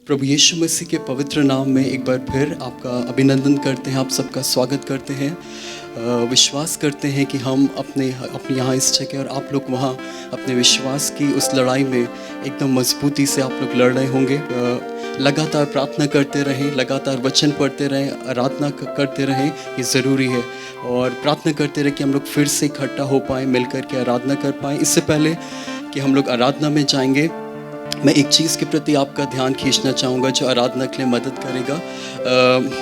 प्रभु यीशु मसीह के पवित्र नाम में एक बार फिर आपका अभिनंदन करते हैं, आप सबका स्वागत करते हैं। विश्वास करते हैं कि हम अपने यहाँ इस जगह और आप लोग वहाँ अपने विश्वास की उस लड़ाई में एकदम मजबूती से आप लोग लड़ रहे होंगे। लगातार प्रार्थना करते रहें, लगातार वचन पढ़ते रहें, आराधना करते रहें, ये ज़रूरी है। और प्रार्थना करते रहें कि हम लोग फिर से इकट्ठा हो पाएँ, मिलकर के आराधना कर पाएँ। इससे पहले कि हम लोग आराधना में जाएंगे, मैं एक चीज़ के प्रति आपका ध्यान खींचना चाहूँगा जो आराधना के लिए मदद करेगा।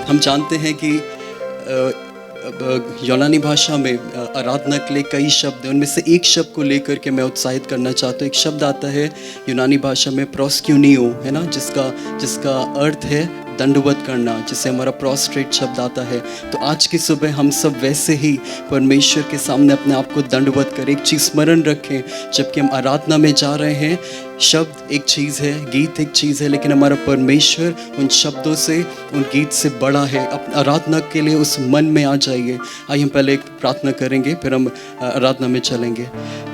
हम जानते हैं कि यूनानी भाषा में आराधना के लिए कई शब्द हैं। उनमें से एक शब्द को लेकर के मैं उत्साहित करना चाहता हूँ। एक शब्द आता है यूनानी भाषा में प्रोस्क्यूनियो, है ना, जिसका अर्थ है दंडवत करना, जिसे हमारा प्रोस्ट्रेट शब्द आता है। तो आज की सुबह हम सब वैसे ही परमेश्वर के सामने अपने आप को दंडवत करें। एक चीज़ स्मरण रखें, जबकि हम आराधना में जा रहे हैं, शब्द एक चीज़ है, गीत एक चीज़ है, लेकिन हमारा परमेश्वर उन शब्दों से, उन गीत से बड़ा है। अपनी आराधना के लिए उस मन में आ जाइए। आइए हम पहले एक प्रार्थना करेंगे, फिर हम आराधना में चलेंगे।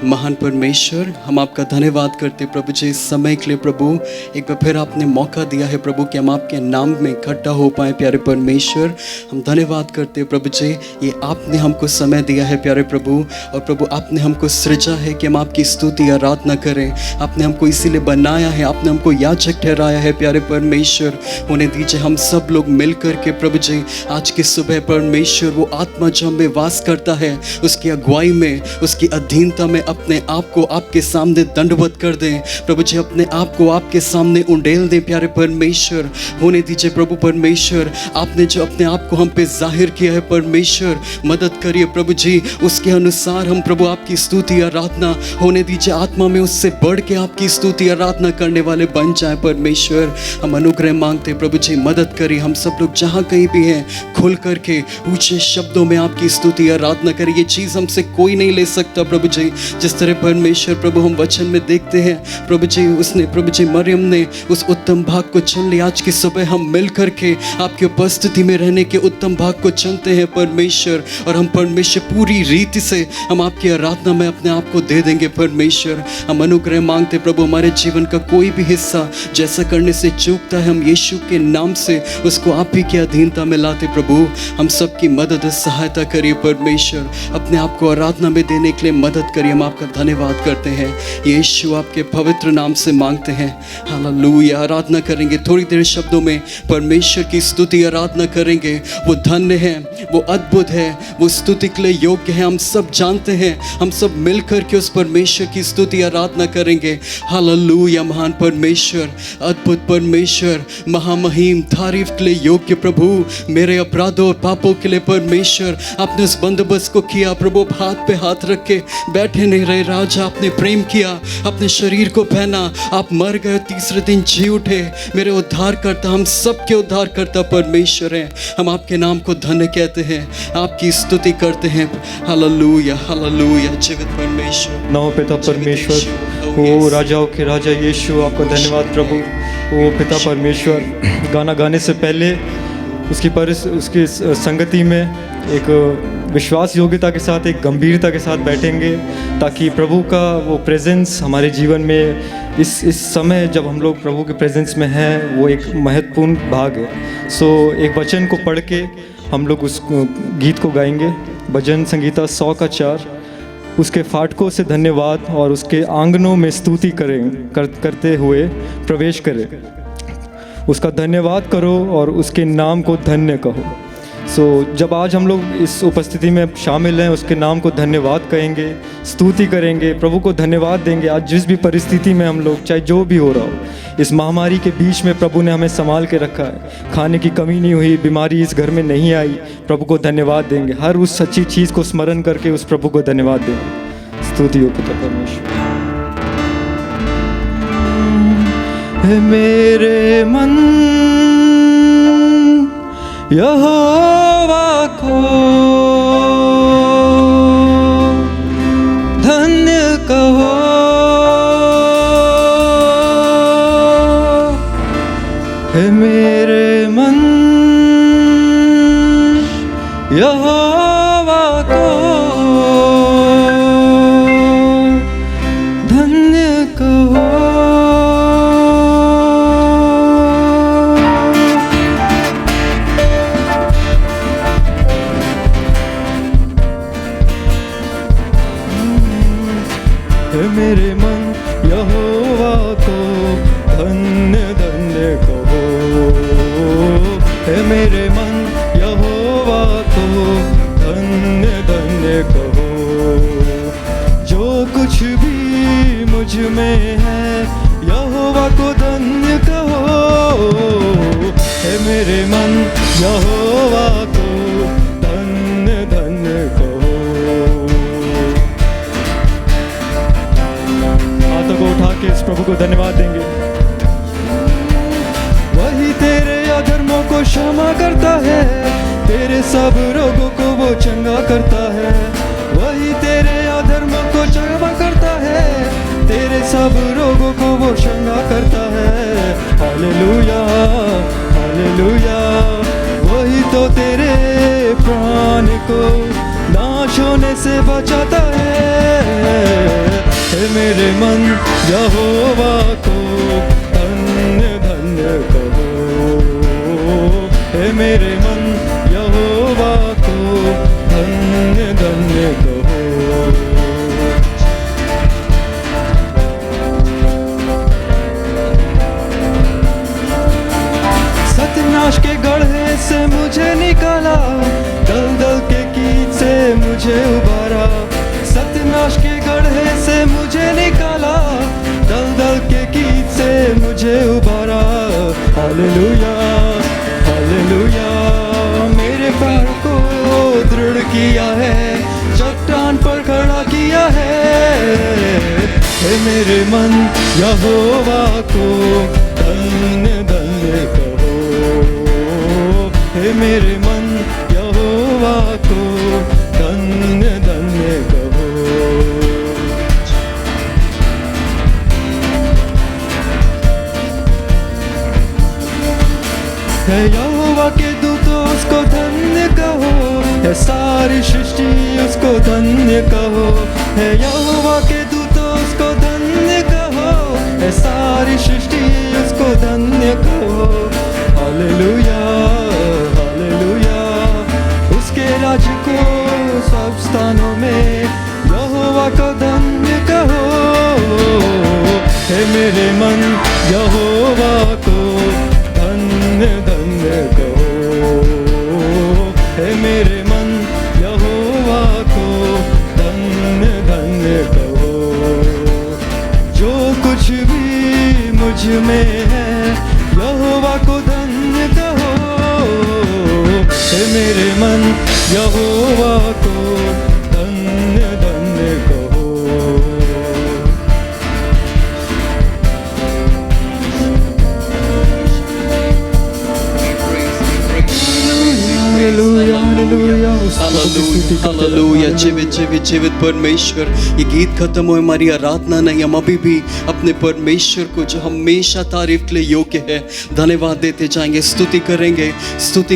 महान परमेश्वर, हम आपका धन्यवाद करते प्रभु जी इस समय के लिए। प्रभु एक बार फिर आपने मौका दिया है प्रभु कि हम आपके नाम में इकट्ठा हो पाए। प्यारे परमेश्वर, हम धन्यवाद करते हैं प्रभु जी, ये आपने हमको समय दिया है प्यारे प्रभु। और प्रभु आपने हमको सृजा है कि हम आपकी स्तुति आराधना करें। आपने हमको इसीलिए बनाया है, आपने हमको याजक ठहराया है प्यारे परमेश्वर। होने दीजिए हम सब लोग मिल कर के प्रभु जी आज की सुबह परमेश्वर वो आत्मा जो हमें वास करता है, उसकी अगुवाई में, उसकी अधीनता में अपने आप को आपके सामने दंडवत कर दें प्रभु जी। अपने आप को आपके सामने उंडेल दें प्यारे परमेश्वर। होने दीजिए प्रभु परमेश्वर, आपने जो अपने आप को हम पे जाहिर किया है परमेश्वर, मदद करिए प्रभु जी, उसके अनुसार हम प्रभु आपकी स्तुति आराधना, होने दीजिए आत्मा में उससे बढ़ के आपकी स्तुति आराधना करने वाले बन जाए परमेश्वर। हम अनुग्रह मांगते प्रभु जी, मदद करिए। हम सब लोग जहाँ कहीं भी हैं, खुल करके ऊंचे शब्दों में आपकी स्तुति आराधना करिए। ये चीज़ हमसे कोई नहीं ले सकता प्रभु जी। जिस तरह परमेश्वर प्रभु हम वचन में देखते हैं प्रभु जी, उसने प्रभु जी मरियम ने उस उत्तम भाग को चुन लिया। आज की सुबह हम मिल करके आपकी उपस्थिति में रहने के उत्तम भाग को चुनते हैं परमेश्वर। और हम परमेश्वर पूरी रीति से हम आपकी आराधना में अपने आप को दे देंगे परमेश्वर। हम अनुग्रह मांगते प्रभु, हमारे जीवन का कोई भी हिस्सा जैसा करने से चूकता है, हम यीशु के नाम से उसको आप ही की अधीनता में लाते प्रभु। हम सबकी मदद सहायता करिए परमेश्वर, अपने आप को आराधना में देने के लिए मदद करिए। हम आपका धन्यवाद करते हैं, यीशु आपके पवित्र नाम से मांगते हैं, हालेलुया। आराधना करेंगे थोड़ी देर, शब्दों में परमेश्वर की स्तुति आराधना करेंगे। वो धन्य है, वो अद्भुत है, वो स्तुति के लिए योग्य है। हम सब जानते हैं, हम सब मिलकर के उस परमेश्वर की स्तुति आराधना करेंगे। हालेलुया। महान परमेश्वर, अद्भुत परमेश्वर, महामहिम, तारीफ के लिए योग्य प्रभु, मेरे अपराधों और पापों के लिए परमेश्वर आपने उस बंदोबस्त को किया प्रभु। हाथ पे हाथ रख के बैठे नहीं रहे राजा, आपने प्रेम किया, अपने शरीर को पहना, आप मर गए, तीसरे दिन जी उठे। मेरे उद्धार करता, हम सबके उद्धार करता परमेश्वर हैं। हम आपके नाम को धन्य कहते हैं, आपकी स्तुति करते हैं। Hallelujah, hallelujah. जीवित परमेश्वर, नौ पिता परमेश्वर, ओ राजाओं के राजा यीशु, आपका धन्यवाद प्रभु। ओ पिता परमेश्वर, गाना गाने से पहले उसकी संगति में एक विश्वास योग्यता के साथ, एक गंभीरता के साथ बैठेंगे, ताकि प्रभु का वो प्रेजेंस हमारे जीवन में इस समय जब हम लोग प्रभु के प्रेजेंस में हैं, वो एक महत्वपूर्ण भाग है। सो एक वचन को पढ़ के हम लोग उस गीत को गाएंगे। भजन संगीता 100 का 4। उसके फाटकों से धन्यवाद और उसके आंगनों में स्तुति करते हुए प्रवेश करें। उसका धन्यवाद करो और उसके नाम को धन्य कहो। जब आज हम लोग इस उपस्थिति में शामिल हैं, उसके नाम को धन्यवाद कहेंगे, स्तुति करेंगे, प्रभु को धन्यवाद देंगे। आज जिस भी परिस्थिति में हम लोग, चाहे जो भी हो रहा हो, इस महामारी के बीच में प्रभु ने हमें संभाल के रखा है। खाने की कमी नहीं हुई, बीमारी इस घर में नहीं आई, प्रभु को धन्यवाद देंगे। हर उस सच्ची चीज़ को स्मरण करके उस प्रभु को धन्यवाद देंगे। स्तुति हो पिता परमेश्वर। मेरे मन यहोवा को धन्य कहो, हे मेरे मन यहोवा को धन्य कहो। मेरे मन यहोवा को धन्य धन्य कहो। हे मेरे मन यहोवा को धन्य धन्य कहो। जो कुछ भी मुझ में है यहोवा को धन्य कहो। हे मेरे मन यहोवा को धन्य धन्य कहो। हाथों को उठा के इस प्रभु को धन्यवाद देंगे। वही तेरे अधर्मों को क्षमा करता है, तेरे सब रोगों को वो चंगा करता है। वही तेरे अधर्मों को क्षमा करता है, तेरे सब रोगों को वो चंगा करता है। Hallelujah hallelujah. वही तो तेरे प्राण को नाश होने से बचाता है। हे मेरे मन यहोवा को धन्य धन्य कहो। हे मेरे मन यहोवा को धन्य धन्य कहो। सत्यनाश के गड्ढे से मुझे निकाला, दलदल के कीच से मुझे उबारा। सत्यनाश के गड्ढे से मुझे निकाला, दलदल के कीच से मुझे उबारा। Hallelujah hallelujah. मेरे पैर को दृढ़ किया है, चट्टान पर खड़ा किया है। हे मेरे मन यहोवा को धन्य धन्य कहो। हे मेरे मन यहोवा को धन्य धन्य कहो। हे यहोवा के दूतों उसको धन्य कहो। हे सारी सृष्टि उसको धन्य कहो। हे यहोवा के दूतों उसको धन्य कहो। हे सारी सृष्टि उसको धन्य कहो। Hallelujah hallelujah. उसके राज्य को सब स्थानों में यहोवा को धन्य कहो। हे मेरे मन यहोवा को धन्य धन्य कहो। हे मेरे मन यहोवा को धन्य धन्य कहो। जो कुछ भी मुझ में है यहोवा को धन्य कहो। हे मेरे मन यहोवा को धन्य धन्य कहो। Hallelujah hallelujah hallelujah. जीवित जीवित जीवित परमेश्वर, ये गीत खत्म हो हमारी आराधना नहीं, हम अभी भी अपने परमेश्वर को जो हमेशा तारीफ के लिए योग्य है धन्यवाद देते जाएंगे। स्तुति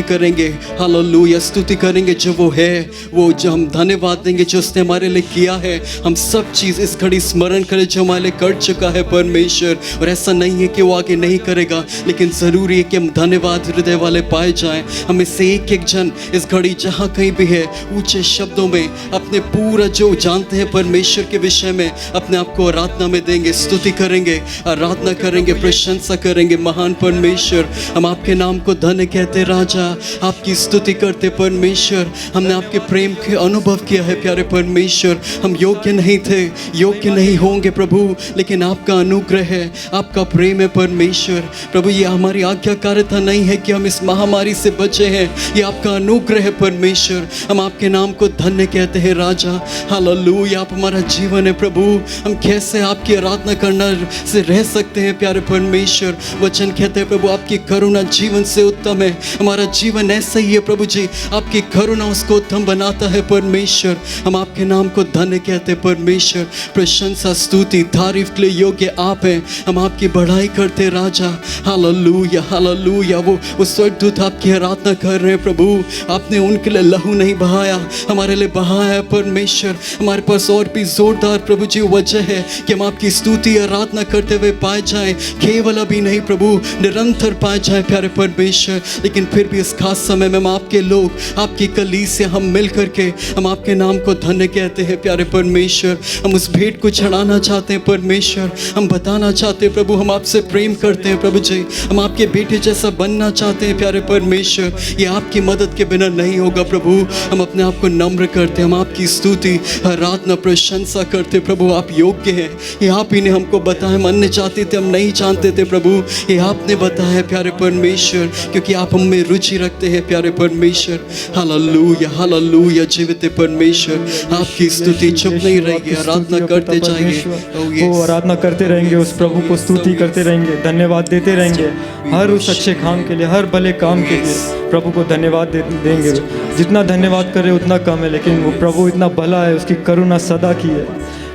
करेंगे हालेलुया। स्तुति करेंगे जो वो है, वो जो हम धन्यवाद देंगे जो उसने हमारे लिए किया है। हम सब चीज़ इस घड़ी स्मरण करें जो हमारे लिए कर चुका है परमेश्वर। और ऐसा नहीं है कि वो आगे नहीं करेगा, लेकिन ज़रूरी है कि हम धन्यवाद हृदय वाले पाए जाएं। हमें से एक एक जन इस घड़ी जहाँ कहीं भी है ऊंचे शब्दों में अपने पूरा जो जानते हैं परमेश्वर के विषय में अपने आप को आराधना में देंगे। स्तुति करेंगे, आराधना करेंगे, प्रशंसा करेंगे। महान परमेश्वर, हम आपके नाम को धन्य कहते राजा, आपकी स्तुति करते परमेश्वर। हमने आपके प्रेम के अनुभव किया है प्यारे परमेश्वर। हम योग्य नहीं थे, योग्य नहीं होंगे प्रभु, लेकिन आपका अनुग्रह है, आपका प्रेम है परमेश्वर। प्रभु ये हमारी आज्ञाकारिता नहीं है कि हम इस महामारी से बचे हैं, ये आपका अनुग्रह है परमेश्वर। हम आपके नाम को धन्य कहते हैं राजा। हालेलुया। आप हमारा जीवन है प्रभु। हम कैसे आपकी आराधना करना से रह सकते हैं प्यारे परमेश्वर। वचन कहते हैं प्रभु आपकी करुणा जीवन से उत्तम है। हमारा जीवन ऐसा ही है प्रभु जी, आपकी करुणा उसको उत्तम बनाता है परमेश्वर। हम आपके नाम को धन्य कहते हैं परमेश्वर। प्रशंसा स्तुति तारीफ के लिए योग्य आप हैं। हम आपकी बढ़ाई करते राजा। Hallelujah hallelujah. वो स्वर्गदूत आपकी आराधना कर रहे हैं प्रभु। आपने उनके लिए लहू नहीं बहाया, हमारे लिए बहाया है परमेश्वर। हमारे पास और भी जोरदार प्रभु जी वजह है कि हम आपकी स्तुति आराधना करते हुए पाए जाएं, केवल अभी नहीं प्रभु, निरंतर पाए जाएं प्यारे परमेश्वर। लेकिन फिर भी इस खास समय में हम आपके लोग, आपकी कलीसिया, हम मिल करके हम आपके नाम को धन्य कहते हैं प्यारे परमेश्वर। हम उस भेंट को चढ़ाना चाहते हैं परमेश्वर, हम बताना चाहते हैं प्रभु हम आपसे प्रेम करते हैं प्रभु जी, हम आपके बेटे जैसा बनना चाहते हैं प्यारे परमेश्वर। ये आपकी मदद के बिना नहीं होगा प्रभु। हम अपने आप को नम्र करते हैं, हम आपकी स्तुति आराधना प्रशंसा करते प्रभु। आप योग्य हैं, ये आप ही ने हमको बताया। हम अन्य चाहते थे, हम नहीं जानते थे प्रभु, ये आपने बताया है प्यारे परमेश्वर, क्योंकि आप हम में रुचि रखते हैं प्यारे परमेश्वर। Hallelujah hallelujah. जीवित परमेश्वर, आपकी स्तुति चुप नहीं रहेगी, आराधना करते जाएंगे। वो आराधना करते रहेंगे, उस प्रभु को स्तुति करते रहेंगे, धन्यवाद देते रहेंगे हर उस अच्छे काम के लिए, हर भले काम के लिए प्रभु को धन्यवाद देंगे। जितना धन्यवाद करे उतना कम है, लेकिन वो प्रभु इतना भला है, उसकी करुणा सदा की है।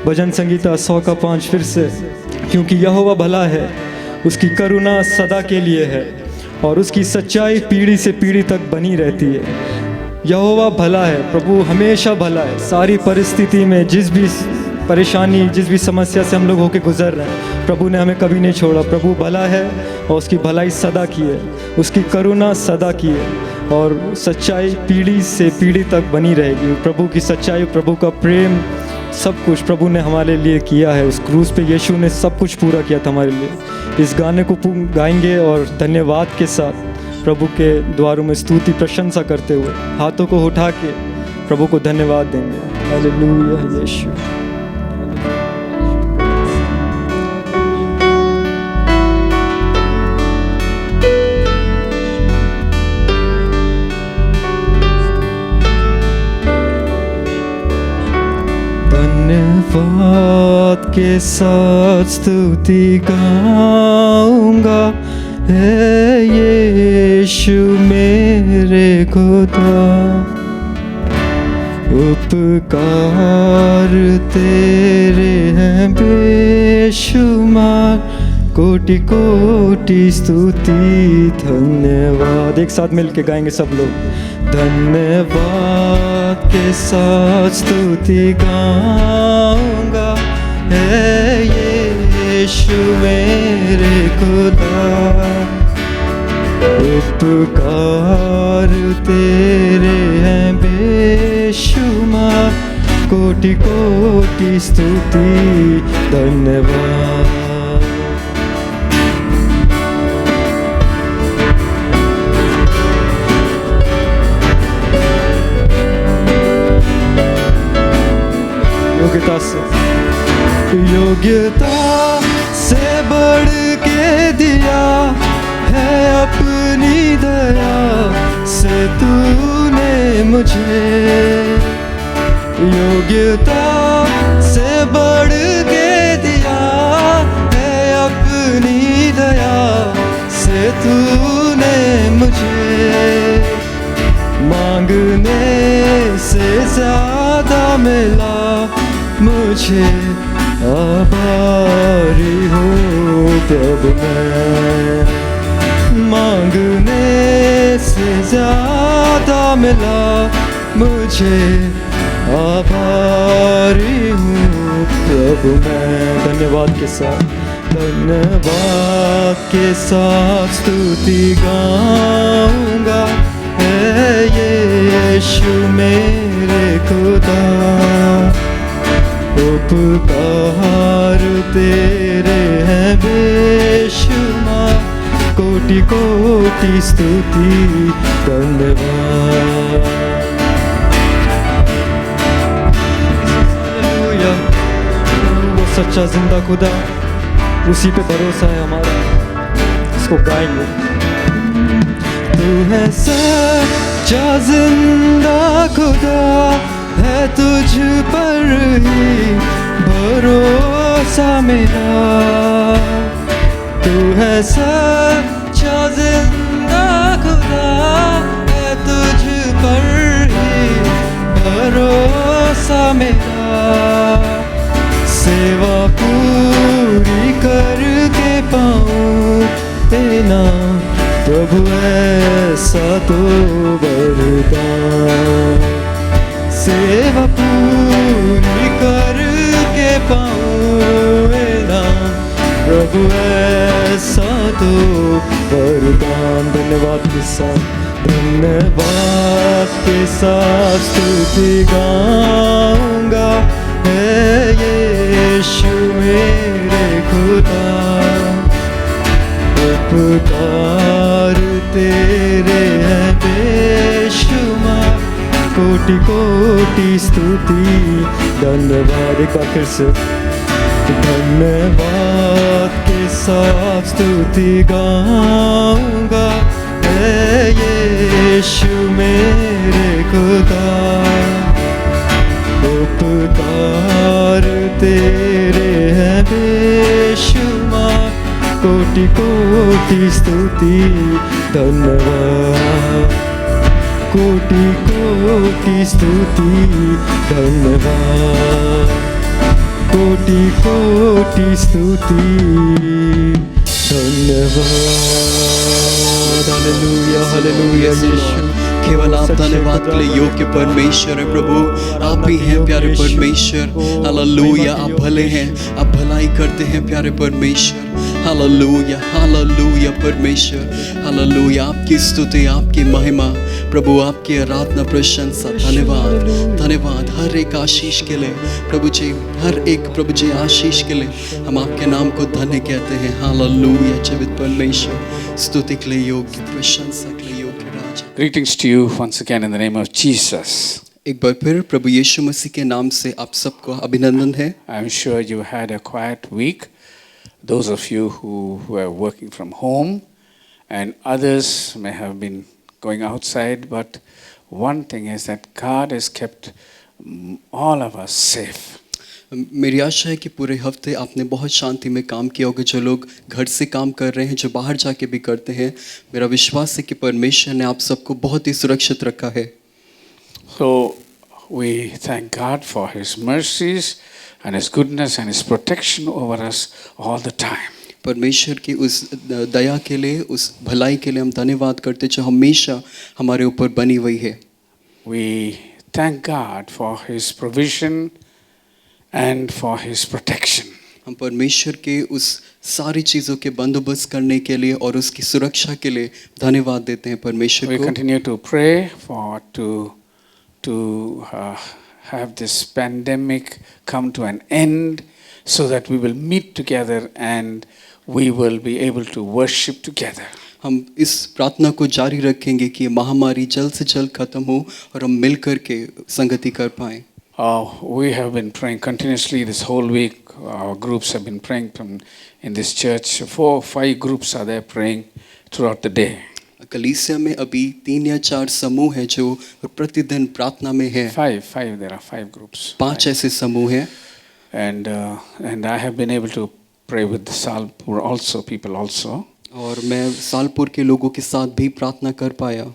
भजन संगीता 100:5 फिर से, क्योंकि यहोवा भला है, उसकी करुणा सदा के लिए है और उसकी सच्चाई पीढ़ी से पीढ़ी तक बनी रहती है। यहोवा भला है, प्रभु हमेशा भला है। सारी परिस्थिति में जिस भी परेशानी, जिस भी समस्या से हम लोग होके गुजर रहे हैं, प्रभु ने हमें कभी नहीं छोड़ा। प्रभु भला है और उसकी भलाई सदा की है, उसकी करुणा सदा की है और सच्चाई पीढ़ी से पीढ़ी तक बनी रहेगी। प्रभु की सच्चाई, प्रभु का प्रेम, सब कुछ प्रभु ने हमारे लिए किया है। उस क्रूस पे यीशु ने सब कुछ पूरा किया था हमारे लिए। इस गाने को गाएंगे और धन्यवाद के साथ प्रभु के द्वारों में स्तुति प्रशंसा करते हुए हाथों को उठा के प्रभु को धन्यवाद देंगे। हालेलुया यीशु। धन्यवाद के साथ स्तुति गाऊंगा, है यीशु मेरे खुदा। उपकार तेरे हैं बेशुमार, कोटि कोटि स्तुति धन्यवाद। एक साथ मिलके गाएंगे सब लोग। धन्यवाद के साथ स्तुति गाऊंगा, है यीशु मेरे खुदा। उपकार तेरे हैं बेशुमार, कोटि कोटि स्तुति धन्यवाद। योग्यता से बढ़ के दिया है अपनी दया से तूने मुझे। योग्यता से बढ़ के दिया है अपनी दया से तूने मुझे। मांगने से ज्यादा मिला मुझे, आभारी हूँ प्रभु मैं। मांगने से ज्यादा मिला मुझे, आभारी हूँ प्रभु मैं। धन्यवाद के साथ, धन्यवाद के साथ स्तुति गाऊंगा, है यीशु मेरे खुदा। उपकार तेरे हैं बेशुमार, कोटि कोटि स्तुति धन्यवाद। हालेलुया। वो सच्चा जिंदा खुदा, उसी पे भरोसा है हमारा, इसको गाएंगे। तू है सच्चा जिंदा खुदा, है तुझ पर ही भरोसा मेरा। तू है सच्चा जिंदा खुदा, है तुझ पर ही भरोसा मेरा। सेवा पूरी करके पाऊँ तेना प्रभु, ऐसा तो वरदान। सेवा पूरी करके पाऊँ नाम प्रभु ऐसा तो वरदान। धन्यवाद के साथ, धन्यवाद के साथ स्तुति गाऊंगा, है यीशु मेरे खुदा। उपकार तेरे हैं बेशुमार, कोटि कोटि स्तुति धन्यवाद। एक बार फिर से, धन्यवाद के साथ स्तुति गाऊंगा, है यीशु मेरे खुदा। उपकार तेरे हैं बेशुमार, कोटि कोटि स्तुति धन्यवाद, कोटि कोटि स्तुति धन्यवाद, कोटि कोटि स्तुति धन्यवाद। हालेलुया हालेलुया यीशु। केवल आप धन्यवाद के लिए योग्य परमेश्वर है प्रभु, आप भी हैं प्यारे परमेश्वर। हालेलुया, आप भले हैं, आप भलाई करते हैं प्यारे परमेश्वर। हालेलुया हालेलुया परमेश्वर, हालेलुया। आपकी स्तुति, आपकी महिमा प्रभु, आपकी आराधना प्रशंसा। धन्यवाद धन्यवाद हर एक आशीष के लिए प्रभु जी, हर एक प्रभु जी आशीष के लिए हम आपके नाम को धन्य कहते हैं। हालेलुया जीवित परमेश्वर, स्तुति के लिए योग्य, प्रशंसा के लिए योग्य राजा। Greetings to you once again in the name of Jesus. एक बार फिर प्रभु यीशु मसीह के नाम से आप सबको अभिनंदन है। I'm sure you had a quiet week. Those of you who were working from home and others may have been going outside, but one thing is that God has kept all of us safe. मेरी आशा है कि पूरे हफ्ते आपने बहुत शांति में काम किया होगा। जो लोग घर से काम कर रहे हैं, जो बाहर जाके भी करते हैं, मेरा विश्वास है कि परमेश्वर ने आप सबको बहुत ही सुरक्षित रखा है। So we thank God for His mercies and His goodness and His protection over us all the time. परमेश्वर की उस दया के लिए, उस भलाई के लिए हम धन्यवाद करते जो हमेशा हमारे ऊपर बनी हुई है। We thank God for His provision and for His protection. हम परमेश्वर के उस सारी चीज़ों के बंदोबस्त करने के लिए और उसकी सुरक्षा के लिए धन्यवाद देते हैं परमेश्वर We को। continue to pray to have this pandemic come to an end so that we will meet together and we will be able to worship together. हम इस प्रार्थना को जारी रखेंगे कि ये महामारी जल्द से जल्द खत्म हो और हम मिल कर के संगति कर पाएं। We have been praying continuously this whole week. Our groups have been praying in this church. 4-5 groups are there praying throughout the day. कलीसिया में अभी 3 या 4 समूह हैं जो प्रतिदिन प्रार्थना में हैं। Five. There are 5 groups. 5 ऐसे समूह हैं। And I have been able to pray with the Salpur also people also. और मैं सालपुर के लोगों के साथ भी प्रार्थना कर पाया।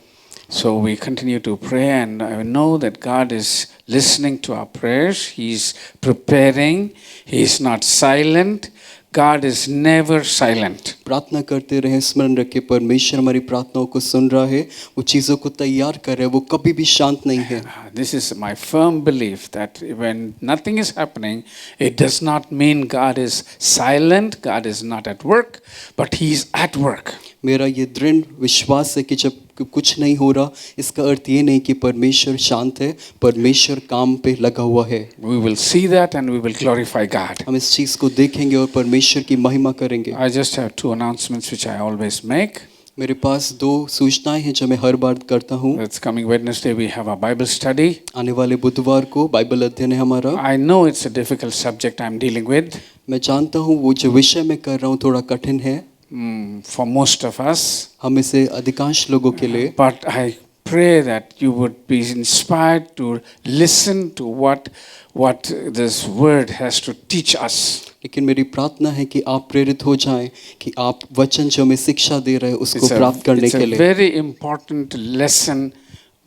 So we continue to pray, and I know that God is listening to our prayers. He's preparing. He's not silent. God is never silent. प्रार्थना करते रहे, स्मरण रखे परमेश्वर हमारी प्रार्थनाओं को सुन रहा है, वो चीज़ों को तैयार कर रहा है, वो कभी भी शांत नहीं है। This is my firm belief that when nothing is happening, it does not mean God is silent, God is not at work, but He is at work. मेरा ये दृढ़ विश्वास है कि जब कुछ नहीं हो रहा, इसका अर्थ ये नहीं कि परमेश्वर शांत है, परमेश्वर काम पे लगा हुआ है। We will see that and we will glorify God. हम इस चीज़ को देखेंगे और परमेश्वर की महिमा करेंगे। I just have 2 announcements which I always make. मेरे पास 2 सूचनाएं हैं जो मैं हर बार करता हूँ। It's coming Wednesday we have a Bible study. आने वाले बुधवार को बाइबल अध्ययन है हमारा। I know it's a difficult subject I'm dealing with. मैं जानता हूँ वो जो विषय मैं कर रहा हूँ थोड़ा कठिन है For most of us. हम में से अधिकांश लोगों के लिए। But I pray that you would be inspired to listen to what this word has to teach us. लेकिन मेरी प्रार्थना है कि आप प्रेरित हो जाएं, कि आप वचन जो हमें शिक्षा दे रहे हैं उसको प्राप्त करने के It's a लिए। very important lesson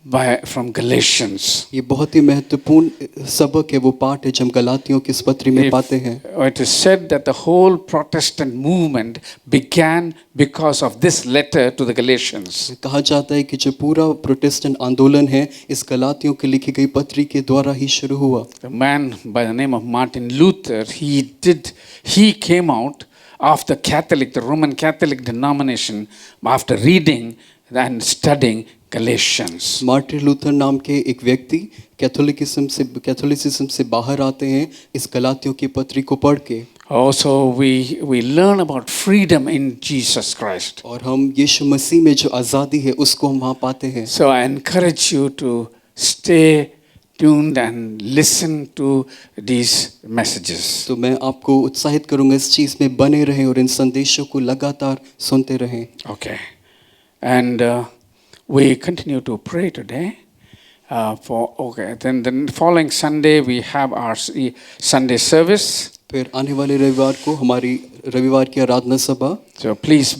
from Galatians. ये बहुत ही महत्वपूर्ण सबक है, वो पाठ है जो हम गलातियों की इस पत्री में पाते हैं। It is said that the whole Protestant movement began because of this letter to the Galatians. कहा जाता है कि जो पूरा प्रोटेस्टेंट आंदोलन है इस गलातियों के लिखी गई पत्री के द्वारा ही शुरू हुआ। The man by the name of Martin Luther, he came out of the Roman Catholic denomination after reading and studying Galatians. Martin Luther नाम के एक व्यक्ति कैथोलिसिज्म से बाहर आते हैं इस गलातियों की पत्री को पढ़ के। Also, we learn about freedom in Jesus Christ. और हम यीशु मसीह में जो आज़ादी है उसको हम वहाँ पाते हैं। So I encourage you to stay tuned and listen to these messages. तो मैं आपको उत्साहित करूँगा इस चीज़ में बने रहें और इन संदेशों को लगातार सुनते रहें। Okay. And we continue to pray today. Then following Sunday we have our Sunday service. फिर आने वाले रविवार को हमारी रविवार की आराधना सभा। So please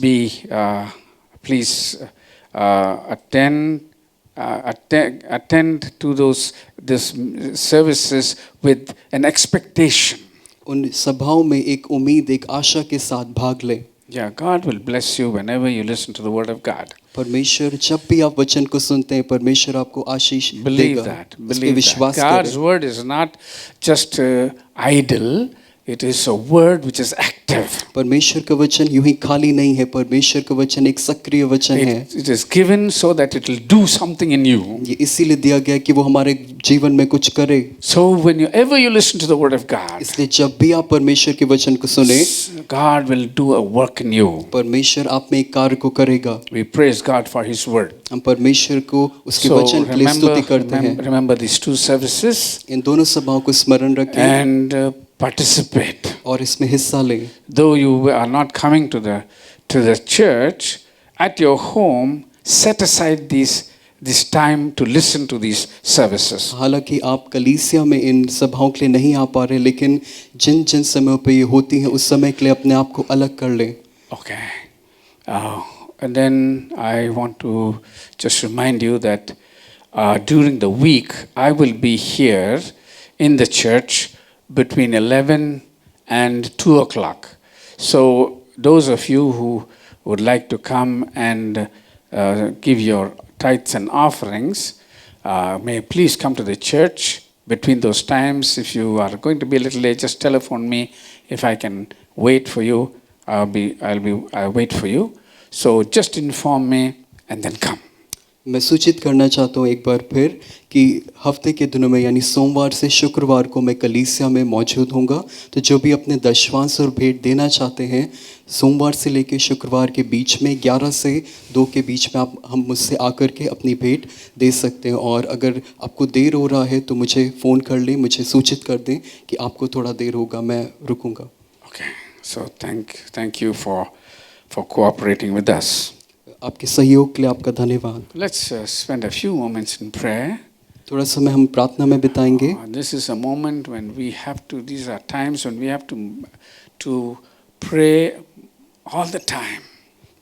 attend to this services with an expectation. उन सभाओं में एक उम्मीद, एक आशा के साथ भाग लें। Yeah, God will bless you whenever you listen to the word of God. परमेश्वर जब भी आप वचन को सुनते हैं परमेश्वर आपको आशीष Believe देगा। that. इस पे Believe विश्वास that. God's करें। word is not just idle. It is a word which is active. परमेश्वर का वचन यूं ही खाली नहीं है, परमेश्वर का वचन एक सक्रिय वचन है। It is given so that it will do something in you. ये इसीलिए दिया गया कि वो हमारे जीवन में कुछ करे। So whenever you listen to the word of God, इसलिए जब भी आप परमेश्वर के वचन को सुने God will do a work in you. परमेश्वर आप में एक कार्य को करेगा। We praise God for His word. हम परमेश्वर को उसके So वचन के लिए स्तुति करते हैं। remember these two services इन दोनों सभाओं को स्मरण रखें and participate. और इसमें हिस्सा लें। Though you are not coming to the church, at your home, set aside this time to listen to these services. हालांकि आप कलीसिया में इन सभाओं के लिए नहीं आ पा रहे, लेकिन जिन जिन समयों पे ये होती हैं उस समय के लिए अपने आप को अलग कर लें। Okay. And then I want to just remind you that during the week I will be here in the church between 11 and 2 o'clock. So those of you who would like to come and give your tithes and offerings, may please come to the church between those times. If you are going to be a little late, just telephone me. If I can wait for you, I'll wait for you. So just inform me and then come. मैं सूचित करना चाहता हूँ एक बार फिर कि हफ्ते के दिनों में यानी सोमवार से शुक्रवार को मैं कलीसिया में मौजूद होऊंगा। तो जो भी अपने दशवांश और भेंट देना चाहते हैं सोमवार से लेकर शुक्रवार के बीच में 11 से 2 के बीच में हम मुझसे आकर के अपनी भेंट दे सकते हैं। और अगर आपको देर हो रहा है तो मुझे फ़ोन कर लें, मुझे सूचित कर दें कि आपको थोड़ा देर होगा, मैं रुकूंगा। Okay. So thank you for cooperating with us. आपके सहयोग के लिए आपका धन्यवाद। Let's spend a few moments in prayer. थोड़ा समय हम प्रार्थना में बिताएंगे। This is a moment when we have to. These are times when we have to pray all the time.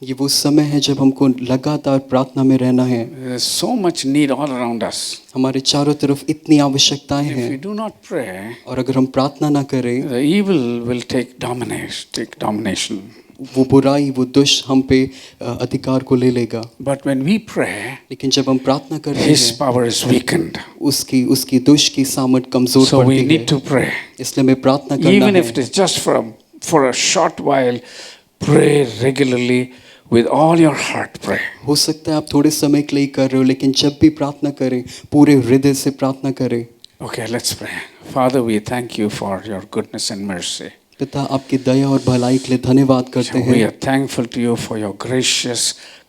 ये वो समय है जब हमको लगातार प्रार्थना में रहना है। There's so much need all around us. हमारे चारों तरफ इतनी आवश्यकताएं If we हैं do not pray, और अगर हम प्रार्थना ना करें the evil will take domination. वो बुराई, वो दुष्ट हम पे अधिकार को ले लेगा। But when we pray, लेकिन जब हम प्रार्थना करते His हैं power is weakened. उसकी दुष्ट की सामर्थ कमजोर So we पड़ती need है। to pray. इसलिए हमें प्रार्थना करना Even if है। it is just for a short while, pray regularly with all your heart. Pray. हो सकता है आप थोड़े समय के लिए कर रहे हो, लेकिन जब भी प्रार्थना करें पूरे हृदय से प्रार्थना करें। Okay, let's pray. Father, we thank you for your goodness and mercy. पिता आपकी दया और भलाई के लिए धन्यवाद करते We हैं। are thankful to you for your gracious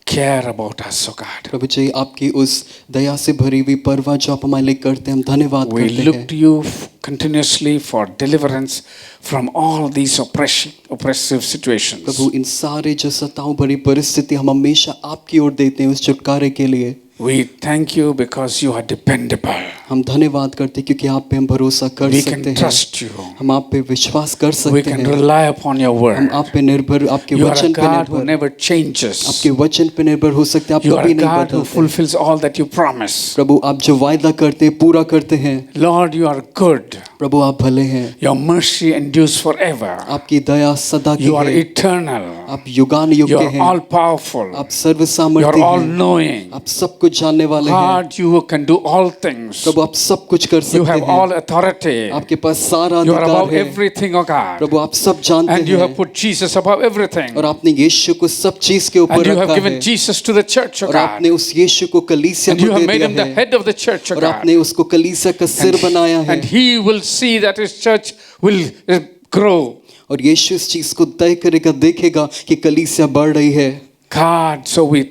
care about us, oh God. प्रभु जी आपकी उस दया से भरी हुई परवाह जो आप हमारे लिए करते हैं, हम धन्यवाद We करते look हैं। to you continuously for deliverance from all these oppressive situations. प्रभु इन सारे जो सताओं भरी परिस्थिति हम हमेशा आपकी ओर देते हैं उस छुटकारे के लिए। We thank you because you are dependable. हम धन्यवाद करते हैं क्योंकि आप पे हम भरोसा कर We सकते can हैं। trust you. हम आप पे विश्वास कर We सकते can हैं। rely upon your हम word. आप पे निर्भर, आपके You are a वचन पे God who निर्भर, never changes. आपके वचन पे निर्भर हो सकते हैं। आप You are कभी a नहीं God who बदलते। fulfills all that you promise. प्रभु आप जो वायदा करते हैं पूरा करते हैं। Lord, you are good. प्रभु आप भले हैं, Your mercy endures forever. आपकी दया सदा की You are है, eternal. आप युगान युग You के are हैं, all powerful. आप सर्व You are सामर्थ्य all हैं, knowing. आप सब कुछ जानने वाले हैं। God, you can do all things. प्रभु आप सब कुछ कर You सकते have हैं, all authority. आपके पास सारा You are अधिकार above है। everything, oh God. प्रभु आप सब जानते And you have हैं put Jesus above everything. और आपने यीशु को सब चीज के ऊपर And you have रखा given है Jesus to the church, oh और God. आपने उस यीशु को कलीसिया And को you have दे made दिया him the है head of the church, oh और God. आपने उसको कलीसिया का सिर बनाया है And he will see that his church will grow. और यीशु इस चीज को तय करेगा, देखेगा कि कलीसिया बढ़ रही है। God, so we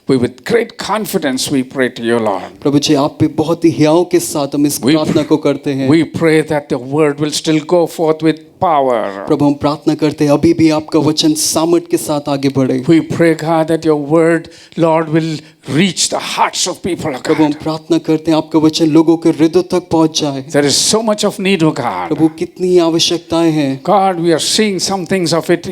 with great confidence we pray to you, Lord. प्रभु जी आप पे बहुत ही हियाव के साथ हम इस We प्रार्थना को करते हैं। We pray that the word will still go forth with power. प्रभु हम प्रार्थना करते हैं अभी भी आपका वचन सामर्थ के साथ आगे बढ़े। We pray, God, that your word, Lord, will reach the hearts of people, oh प्रभु हम God. प्रार्थना करते हैं आपका वचन लोगों के हृदय तक पहुंच जाए। There is so much of need, oh God. प्रभु कितनी आवश्यकताएं हैं। God, we are seeing some things of it,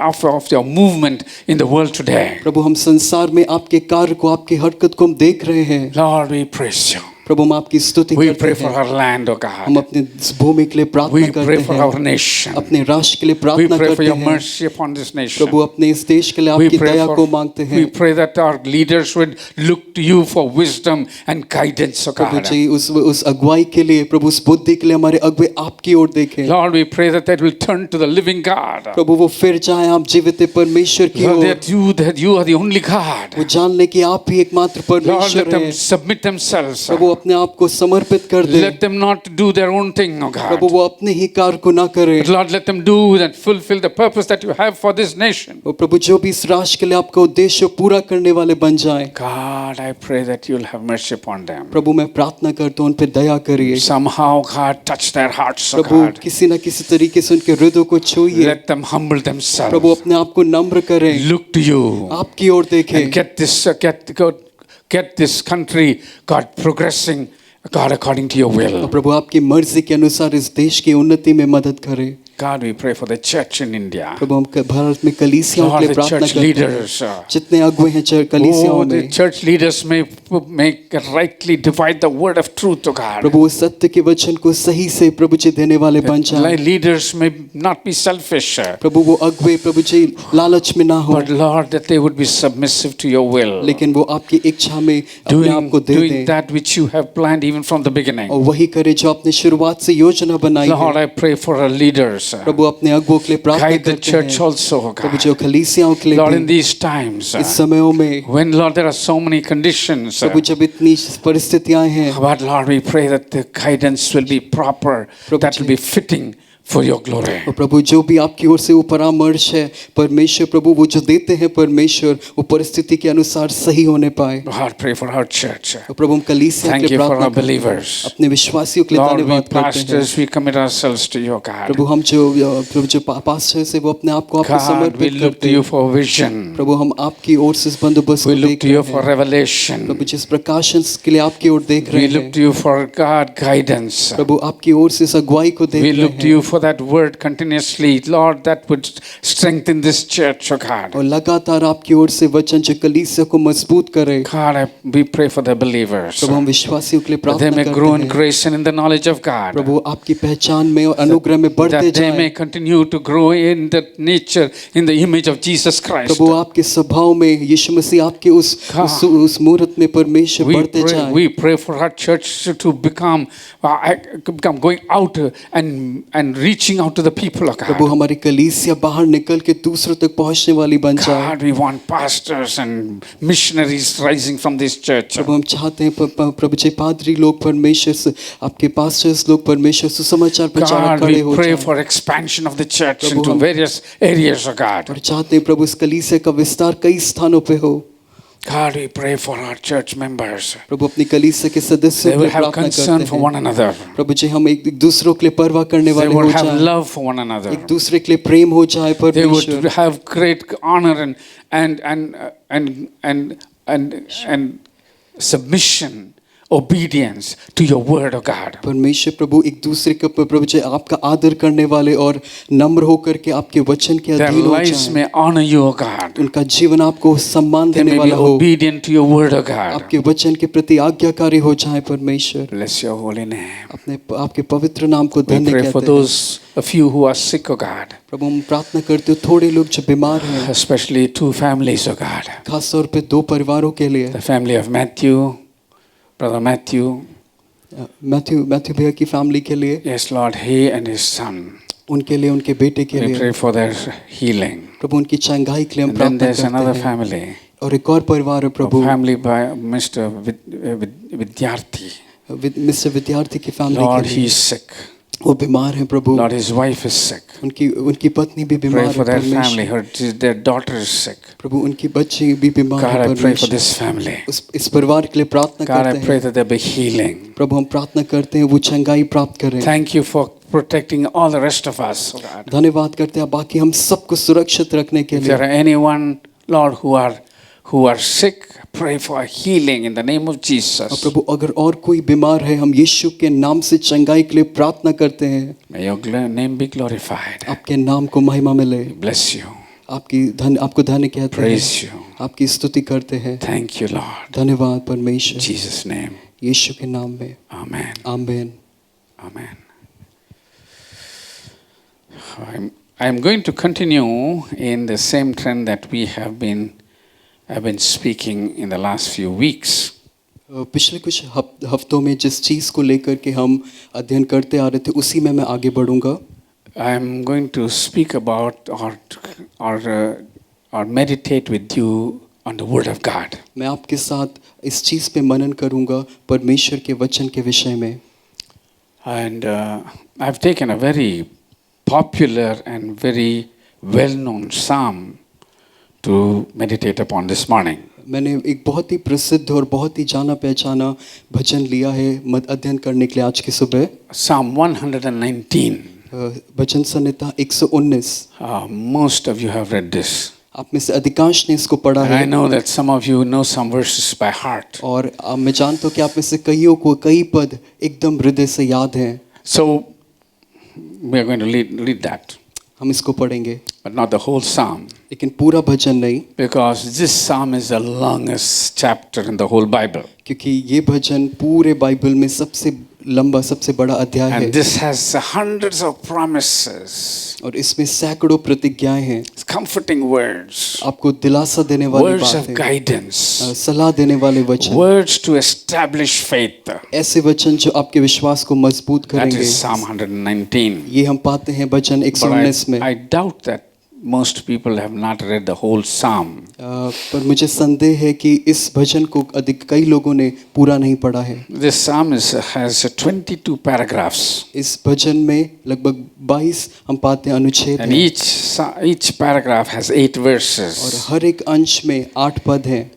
of your movement in the world today. प्रभु हम संसार में आपके कार्य को, आपकी हरकत को हम देख रहे हैं। Lord, we praise you. प्रभु हम आपकी स्तुति We करते pray for हैं। our land, oh हम God. अपने इस भूमि के लिए प्रार्थना We करते pray for our हैं, nation. अपने राष्ट्र के लिए We प्रार्थना pray for करते your हैं। mercy upon this nation. प्रभु अपने इस देश के लिए We आपकी pray दया को for, मांगते हैं। we pray that our leaders would look to you for wisdom and guidance, oh Prabhu God. जी उस अगुवाई के लिए, प्रभु उस बुद्धि के लिए हमारे अगुवे आपकी ओर देखें। Lord, we pray that they will turn to the living God. प्रभु वो फिर जाए आप जीवित परमेश्वर की Lord, ore. that you are the only God. वो जान ले कि आप ही एकमात्र Lord, let परमेश्वर them हैं। submit themselves. प्रभु अपने आप को समर्पित कर दे। Let them not do their own thing, oh Prabhu God. वो अपने ही कार्य को ना करे। But Lord, let them do and fulfill the purpose that you have for this nation. वो प्रभु जो भी इस राष्ट्र के लिए आपका उद्देश्य पूरा करने वाले बन जाएं। God, I pray that you'll have mercy upon them. प्रभु मैं प्रार्थना करता हूँ उन पे दया करिए। Somehow, God, touch their hearts, oh Prabhu God. किसी न किसी तरीके से उनके हृदय को छूइए। Let them humble प्रभु themselves. अपने आप को नम्र करें, Look to you. आपकी ओर देखें And get this country, God, progressing, God, according to your और will. प्रभु आपकी मर्जी के अनुसार इस देश की उन्नति में मदद करें। God, we pray for the church in India. प्रभु हम भारत में कलीसियाओं के Lord, लिए the प्रार्थना church करते हैं। leaders. जितने अगुवे हैं कलीसियाओं Oh, the में, church leaders may rightly divide the word of truth, oh God. प्रभु वो सत्य के वचन को सही से प्रभु जी देने वाले बन जाएं। Like leaders may not be selfish, प्रभु वो अगुवे प्रभु जी लालच में ना हो, but Lord, that they would be submissive to your will, लेकिन वो आपकी इच्छा में अपने आप को दे doing दें that which you have planned even from the beginning. और वही करे जो आपने शुरुआत से योजना बनाई Lord, है। I pray for our leaders. प्रभु अपने अगुवों के लिए प्रार्थना Guide the करते church हैं। also, oh प्रभु God. जो कलीसियाओं के लिए Lord, in भी these times, इस समयों में, when, Lord, there are so many conditions, प्रभु जब इतनी परिस्थितियां हैं, but Lord, we pray that the guidance will be proper, Prabhu that will be fitting for your glory. और प्रभु जो भी आपकी ओर से वो परामर्श है परमेश्वर, प्रभु वो जो देते हैं परमेश्वर, वो परिस्थिति के अनुसार सही होने पाए। Lord, pray for our church. और प्रभु हम कलीसिया के Thank लिए you for प्रार्थना our करते हैं, believers. अपने विश्वासियों के लिए Lord, we धन्यवाद करते हैं। pastors, we commit ourselves to you, God. प्रभु हम जो पास्टर से वो अपने आप को आपको God, we समर्पित look करते to you हैं। for vision. प्रभु हम आपकी ओर से इस बंदोबस्त We को look देख to you रहे for हैं। revelation. प्रभु जिस प्रकाशन के लिए आपकी ओर देख We रहे look हैं, to you for God guidance. प्रभु आपकी ओर से इस अगुवाई को देख We रहे look to हैं you for that word continuously, Lord, that would strengthen this church, oh God. और लगातार आपकी ओर से वचन जो कलीसिया को मजबूत करे। God, we pray for the believers, प्रभु हम विश्वासियों के लिए that they प्रार्थना may करते grow in हैं, grace and in the knowledge of God, प्रभु आपकी पहचान में और अनुग्रह में बढ़ते that they may जाएं। continue to grow in the nature, in the image of Jesus Christ. प्रभु आपके स्वभाव में यीशु मसीह आपके उस मूर्त में परमेश्वर बढ़ते जाएं। We pray for our church to become going out and reaching out to the people of Prabhu God. हमारी कलीसिया बाहर निकल के दूसरों तक पहुंचने वाली बन जाए। God, we want pastors and missionaries rising from this church. प्रभु हम चाहते हैं प्रभु जी पादरी लोग परमेश्वर से, आपके पास्टर्स लोग परमेश्वर सुसमाचार प्रचारक God, खड़े we हो pray जाएं। for expansion of the church Prabhu into हम- various areas of God. और चाहते हैं प्रभु इस कलीसिया का विस्तार कई स्थानों पे हो। God, we pray for our church members. प्रभु अपनी कलीसिया के सदस्यों They के will लिए have प्रार्थना concern करते for हैं। one another. प्रभु जी हम एक दूसरों के लिए परवाह करने They वाले हो would have जाएं, love for one another. एक दूसरे के लिए प्रेम हो जाए They would परमेश्वर। have great honor and and submission, obedience to your word, O God. परमेश्वर प्रभु एक दूसरे के ऊपर प्रभु जी आपका आदर करने वाले और नम्र होकर के आपके वचन के Their अधीन हो lives जाएं। may honor you, O God. उनका जीवन आपको सम्मान They देने may be वाला हो, obedient to your word, O God. आपके वचन के प्रति आज्ञाकारी हो जाए। परमेश्वर Bless your holy name. अपने आपके पवित्र नाम को We धन्य pray for कहते हैं। those of you who are sick, O God. प्रभु हम प्रार्थना करते हो थोड़े लोग जो बीमार हैं, Especially 2 families, O God. खास तौर पे 2 परिवारों के लिए, The family of Matthew, Brother Matthew. Matthew भैया की फैमिली के लिए, Yes, Lord, he and his son. उनके लिए, उनके बेटे के We लिए pray for their healing. प्रभु उनकी चंगाई के लिए हम And then प्रार्थना there's another करते हैं। family, और एक और परिवार है a Prabhu, family by Mr. Vidyarthi. Mister विद्यार्थी की फैमिली Lord, के he लिए, is sick. वो बीमार हैं प्रभु, Lord, his wife is sick. उनकी पत्नी भी Pray बीमार for है that family. परमेश्वर Their daughter is sick. प्रभु, उनकी बच्ची भी बीमार God, है I pray for परमेश्वर। this family. इस परिवार के लिए प्रार्थना God, I करते pray हैं that there be healing. प्रभु, हम प्रार्थना करते हैं वो चंगाई प्राप्त करें। Thank you for protecting all the rest of us, oh God. धन्यवाद करते हैं बाकी हम सबको सुरक्षित रखने के If लिए। there are anyone, Lord, who are sick, pray for healing in the name of और Jesus. प्रभु अगर और कोई बीमार है, हम यीशु के नाम से चंगाई के लिए प्रार्थना करते हैं। May your name be glorified. आपके नाम को महिमा मिले, Bless you. आपको धन्य कहते हैं, Praise you. आपकी स्तुति करते हैं। Thank you, Lord. धन्यवाद In परमेश्वर, Jesus' name. यीशु के नाम में Amen. आमीन। Amen. I'm going to continue in the same trend that we have been speaking in the last few weeks. पिछले कुछ हफ्तों में जिस चीज़ को लेकर के हम अध्ययन करते आ रहे थे, उसी में मैं आगे बढ़ूंगा। I'm going to speak about or meditate with you on the Word of God. मैं आपके साथ इस चीज़ पे मनन करूंगा परमेश्वर के वचन के विषय में। And I've taken a very popular and very well-known psalm to meditate upon this morning. मैंने एक बहुत ही प्रसिद्ध और बहुत ही जाना पहचाना भजन लिया है अध्ययन करने के लिए आज की सुबह। Psalm 119. Bhajan Samhita 119। Most of you have read this. आप में से अधिकांश ने इसको पढ़ा And है। I know that some of you know some verses by heart. और मैं जानता हूँ कि आप में से कईयों को कई पद एकदम हृदय से याद हैं। So we are going to read that, हम इसको पढ़ेंगे, but not the whole psalm, लेकिन पूरा भजन नहीं, because this psalm is the longest chapter in the whole Bible. क्योंकि ये भजन पूरे बाइबल में सबसे लंबा, सबसे बड़ा अध्याय है। And this has hundreds of promises, और इसमें सैकड़ों प्रतिज्ञाएं हैं, comforting words, आपको दिलासा देने वाली words of बातें, guidance, सलाह देने वाले वचन, words to establish faith. ऐसे वचन जो आपके विश्वास को मजबूत That करेंगे। is Psalm 119. ये हम पाते हैं भजन But 119 में। I doubt that most people have not read the whole psalm. पर मुझे संदेह है कि इस भजन को कई लोगों ने पूरा नहीं पढ़ा है। This psalm has 22 paragraphs. इस भजन में लगभग 22 हम पाते हैं अनुच्छेद And हैं, each paragraph has 8 और verses. हर एक अंश में 8 पद हैं।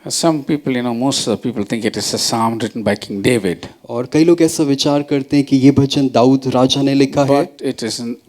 Some people, most of the people think it is a psalm written by King David. और कई लोग ऐसा विचार करते हैं कि ये भजन दाऊद राजा ने लिखा है,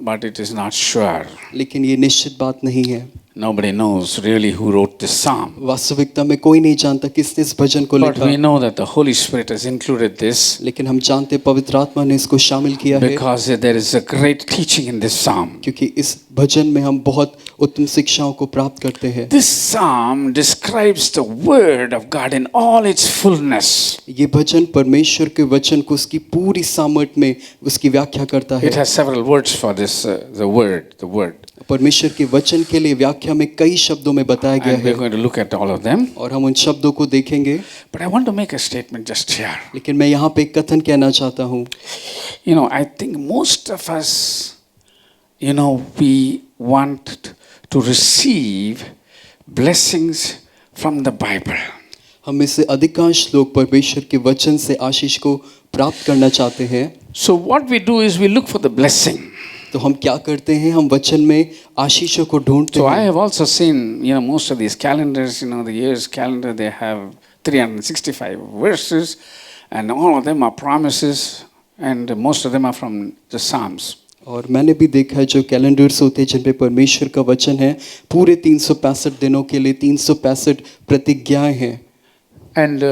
But it is not sure. लेकिन ये निश्चित बात नहीं है। Nobody knows really who wrote this psalm. वास्तविकता में कोई नहीं जानता किसने इस भजन को But we लिखा, know that the Holy Spirit has included this लेकिन हम जानते हैं पवित्र आत्मा ने इसको शामिल किया है, because there is a great teaching in this psalm. क्योंकि इस भजन में हम बहुत उत्तम शिक्षाओं को प्राप्त करते हैं। This psalm describes the word of God in all its fullness. ये भजन परमेश्वर के वचन को उसकी पूरी सामर्थ में उसकी व्याख्या करता It है। has several words for this, the word. परमेश्वर के वचन के लिए व्याख्या में कई शब्दों में बताया गया And we're है, going to look at all of them. और हम उन शब्दों को देखेंगे। But I want to make a statement just here. लेकिन मैं यहाँ पे एक कथन कहना चाहता हूँ। I think most of us, we want to receive blessings from the Bible. हम में से अधिकांश लोग परमेश्वर के वचन से आशीष को प्राप्त करना चाहते हैं। So what we do is we look for the blessing. तो हम क्या करते हैं, हम वचन में आशीषों को ढूंढते So I हैं। have also seen, most of these calendars, the year's calendar, they have 365 verses, and all of them are promises, and most of them are from the Psalms. और मैंने भी देखा है जो कैलेंडर्स होते हैं जिन पे परमेश्वर का वचन है, पूरे 365 दिनों के लिए 365 प्रतिज्ञाएं हैं। And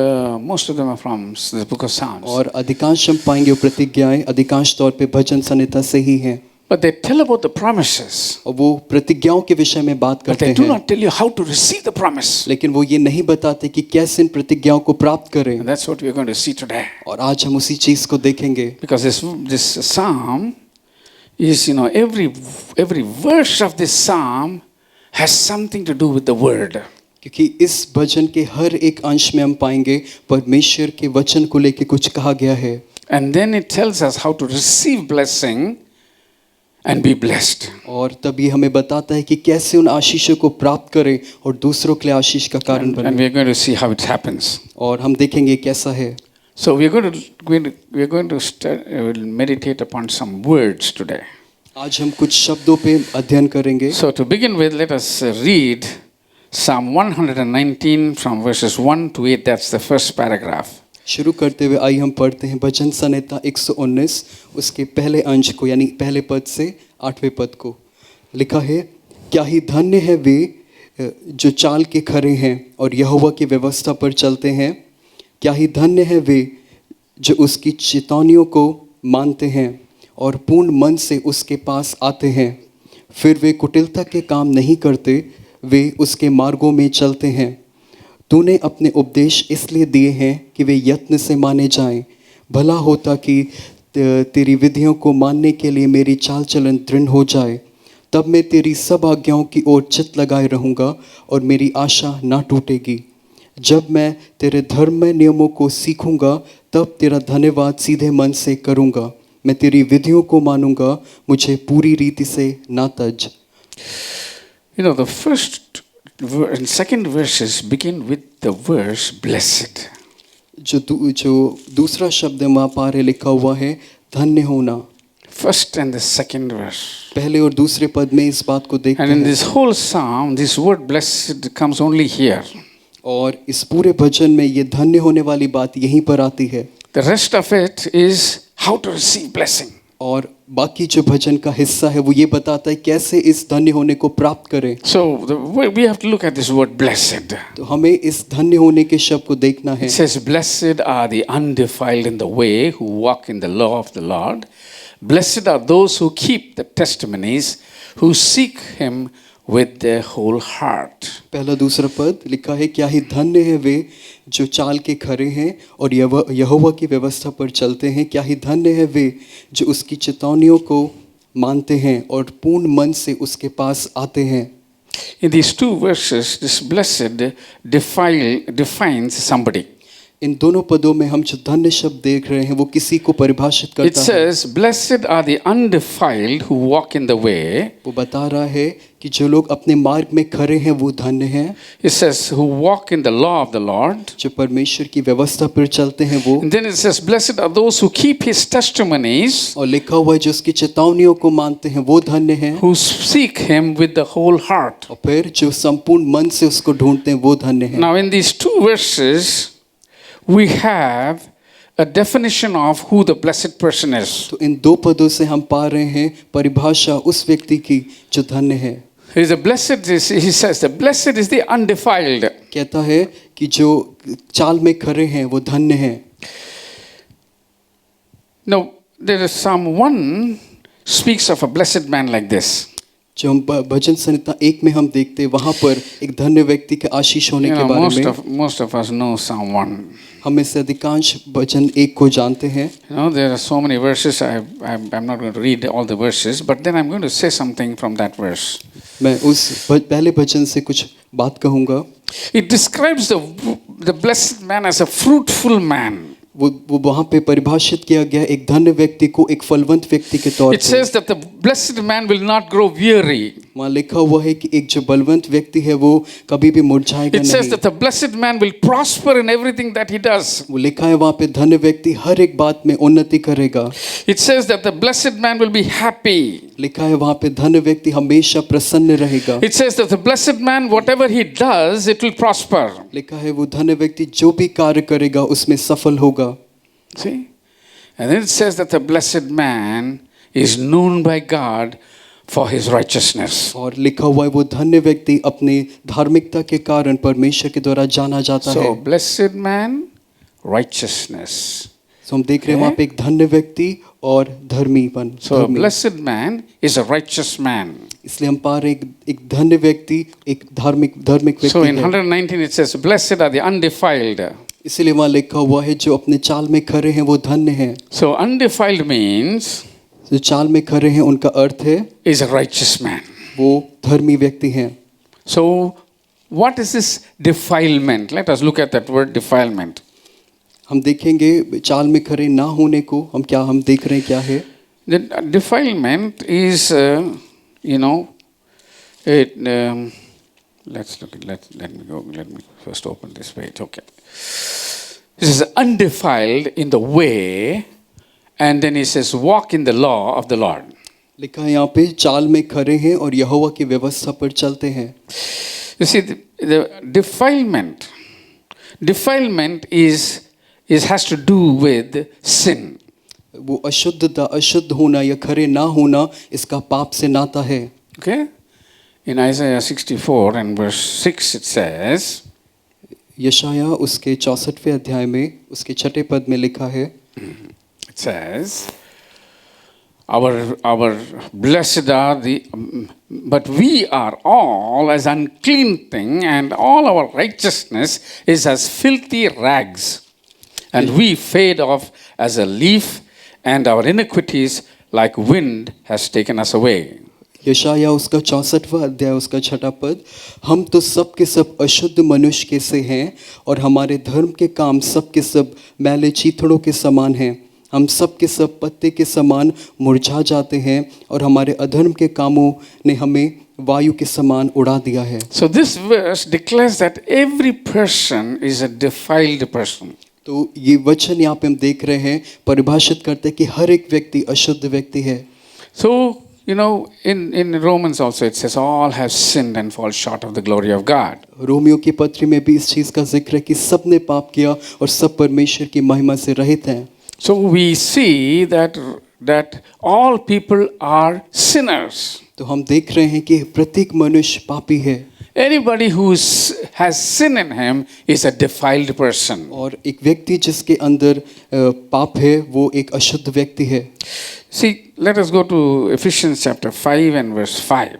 most of them are from the book of Psalms. और अधिकांश हम पाएंगे वो प्रतिज्ञाएं अधिकांश तौर पे भजन संहिता से ही हैं। But they tell about the promises. और वो प्रतिज्ञाओं के विषय में बात But करते they do हैं, not tell you how to receive the promise. लेकिन वो ये नहीं बताते कि कैसे इन प्रतिज्ञाओं को प्राप्त करें। And that's what we are going to see today. और आज हम उसी चीज को देखेंगे, Because this psalm is, every verse of this psalm has something to do with the word. क्योंकि इस भजन के हर एक अंश में हम पाएंगे परमेश्वर के वचन को लेके कुछ कहा गया है। And then it tells us how to receive blessing and be blessed. और तभी हमें बताता है कि कैसे उन आशीषों को प्राप्त करें और दूसरों के लिए आशीष का कारण And बने। we are going to see how it happens. और हम देखेंगे कैसा है। So we are going to meditate upon some words today. आज हम कुछ शब्दों पे अध्ययन करेंगे। So to begin with, let us read Psalm 119 from verses 1 to 8. That's the first paragraph. शुरू करते हुए आइए हम पढ़ते हैं भजन संहिता 119 उसके पहले अंश को, यानी पहले पद से 8वें पद को। लिखा है, क्या ही धन्य है वे जो चाल के खरे हैं और यहोवा की व्यवस्था पर चलते हैं। क्या ही धन्य है वे जो उसकी चेतावनियों को मानते हैं और पूर्ण मन से उसके पास आते हैं। फिर वे कुटिलता के काम नहीं करते, वे उसके मार्गों में चलते हैं। तूने अपने उपदेश इसलिए दिए हैं कि वे यत्न से माने जाएं। भला होता कि तेरी विधियों को मानने के लिए मेरी चाल चलन दृढ़ हो जाए। तब मैं तेरी सब आज्ञाओं की ओर चित्त लगाए रहूँगा और मेरी आशा ना टूटेगी। जब मैं तेरे धर्ममय नियमों को सीखूँगा तब तेरा धन्यवाद सीधे मन से करूँगा। मैं तेरी विधियों को मानूँगा, मुझे पूरी रीति से ना तज। The first and second verses begin with the verse blessed. जो दूसरा शब्द है वहाँ पारे लिखा हुआ है धन्य होना। First and the second verse. पहले और दूसरे पद में इस बात को देखते And in हैं। this whole psalm, this word blessed comes only here. और इस पूरे भजन में ये धन्य होने वाली बात यहीं पर आती है। The rest of it is how to receive blessing. और बाकी जो भजन का हिस्सा है वो ये बताता है कैसे इस धन्य होने को प्राप्त करें। So we have to look at this word blessed. तो हमें इस धन्य होने के शब्द को देखना है। It says, blessed are the undefiled in the way who walk in the law of the Lord. Blessed are those who keep the testimonies, who seek him with their whole heart. पहला दूसरा पद लिखा है, क्या ही धन्य है वे जो चाल के खरे हैं और यहोवा की व्यवस्था पर चलते हैं। क्या ही धन्य है वे जो उसकी चेतावनियों को मानते हैं और पूर्ण मन से उसके पास आते हैं। In these two verses, this blessed defines somebody. इन दोनों पदों में हम जो धन्य शब्द देख रहे हैं वो किसी को परिभाषित It करता है। says, blessed are the undefiled who walk in the way. वो बता रहा है कि जो लोग अपने मार्ग में खरे हैं वो धन्य हैं। It says, who walk in the law of the Lord. जो परमेश्वर की व्यवस्था पर चलते हैं वो। And then it says, blessed are those who keep his testimonies, और लिखा हुआ है जो उसकी चेतावनियों को मानते हैं वो धन्य हैं। who seek him with the whole heart. और फिर जो संपूर्ण मन से उसको ढूंढते हैं वो धन्य हैं। Now in these two verses, we have a definition of who the blessed person is. तो इन दो पदों से हम पा रहे हैं परिभाषा उस व्यक्ति की जो धन्य है। He says, the blessed is the undefiled. कहता है कि जो चाल में खरे हैं वो धन्य हैं। Now, there is Psalm 1 speaks of a blessed man like this. जो हम भजन संहिता 1 में हम देखते हैं वहाँ पर एक धन्य व्यक्ति के आशीष होने के बारे में। Most of us know Psalm 1. हम में से अधिकांश भजन 1 को जानते हैं। There are so many verses. I'm not going to read all the verses, but then I'm going to say something from that verse. मैं उस पहले भजन से कुछ बात कहूँगा। It describes the blessed man as a fruitful man. वो वहाँ पे परिभाषित किया गया एक धन्य व्यक्ति को एक फलवंत व्यक्ति के तौर It says that the blessed man will not grow weary. वहाँ लिखा हुआ है कि एक जो बलवंत व्यक्ति है वो कभी भी मुरझाएगा नहीं। It says that the blessed man will prosper in everything that he does. वो लिखा है वहाँ पे धन्य व्यक्ति हर एक बात में उन्नति करेगा। It says that the blessed man will be happy. लिखा है वहाँ पे धन्य व्यक्ति हमेशा प्रसन्न रहेगा। It says that the blessed man, whatever he does, it will prosper. लिखा है वो धन्य व्यक्ति जो भी कार्य करेगा उसमें सफल होगा। See? And then it says that the blessed man is known by God for his righteousness. और लिखा हुआ है वो धन्य व्यक्ति अपने धार्मिकता के कारण परमेश्वर के द्वारा जाना जाता है। So, blessed man, righteousness. तो हम देख रहे हैं वहाँ पे एक धन्य व्यक्ति और धर्मीपन। So, a धर्मी। blessed man is a righteous man. इसलिए हम पा रहे एक धन्य व्यक्ति एक धार्मिक व्यक्ति So, in है। 119 it says, blessed are the undefiled. इसीलिए वहाँ लिखा हुआ है जो अपने चाल में खरे हैं वो धन्य हैं। So, undefiled means जो चाल में खरे हैं उनका अर्थ है is a righteous man. वो धर्मी व्यक्ति हैं। So, what is this defilement? Let us look at that word defilement. हम देखेंगे चाल में खरे ना होने को हम देख रहे हैं क्या है। The defilement is, it. Let's look. Let me go. Let me first open this page. Okay. This is undefiled in the way, and then he says, walk in the law of the Lord. लिखा है यहाँ पे चाल में खरे हैं और यहोवा की व्यवस्था पर चलते हैं। You see, the defilement has to do with sin. वो अशुद्धता अशुद्ध होना या खरे ना होना इसका पाप से नाता है। Okay? In Isaiah 64 and verse 6 it says, यशाया उसके 64वें अध्याय में उसके 6 पद में लिखा है, it says, our blessed are the, but we are all as unclean thing, and all our righteousness is as filthy rags, and we fade off as a leaf, and our iniquities like wind has taken us away. यशाया उसका 64वां अध्याय उसका 6 पद, हम तो सब के सब अशुद्ध मनुष्य के से हैं और हमारे धर्म के काम सब के सब मैले चीथड़ों के समान हैं। हम सब के सब पत्ते के समान मुरझा जाते हैं और हमारे अधर्म के कामों ने हमें वायु के समान उड़ा दिया है। So this verse declares that every person is a defiled person. तो ये वचन यहाँ पे हम देख रहे हैं परिभाषित करते हैं कि हर एक व्यक्ति अशुद्ध व्यक्ति है। So, in Romans also it says all have sinned and fall short of the glory of God. Romeo की पत्री में भी इस चीज का जिक्र है कि सब ने पाप किया और सब परमेश्वर की महिमा से रहित हैं। So we see that all people are sinners. तो हम देख रहे हैं कि प्रत्येक मनुष्य पापी है। Anybody who has sin in him is a defiled person. और एक व्यक्ति जिसके अंदर पाप है वो एक अशुद्ध व्यक्ति है। See, let us go to Ephesians chapter 5 and verse 5.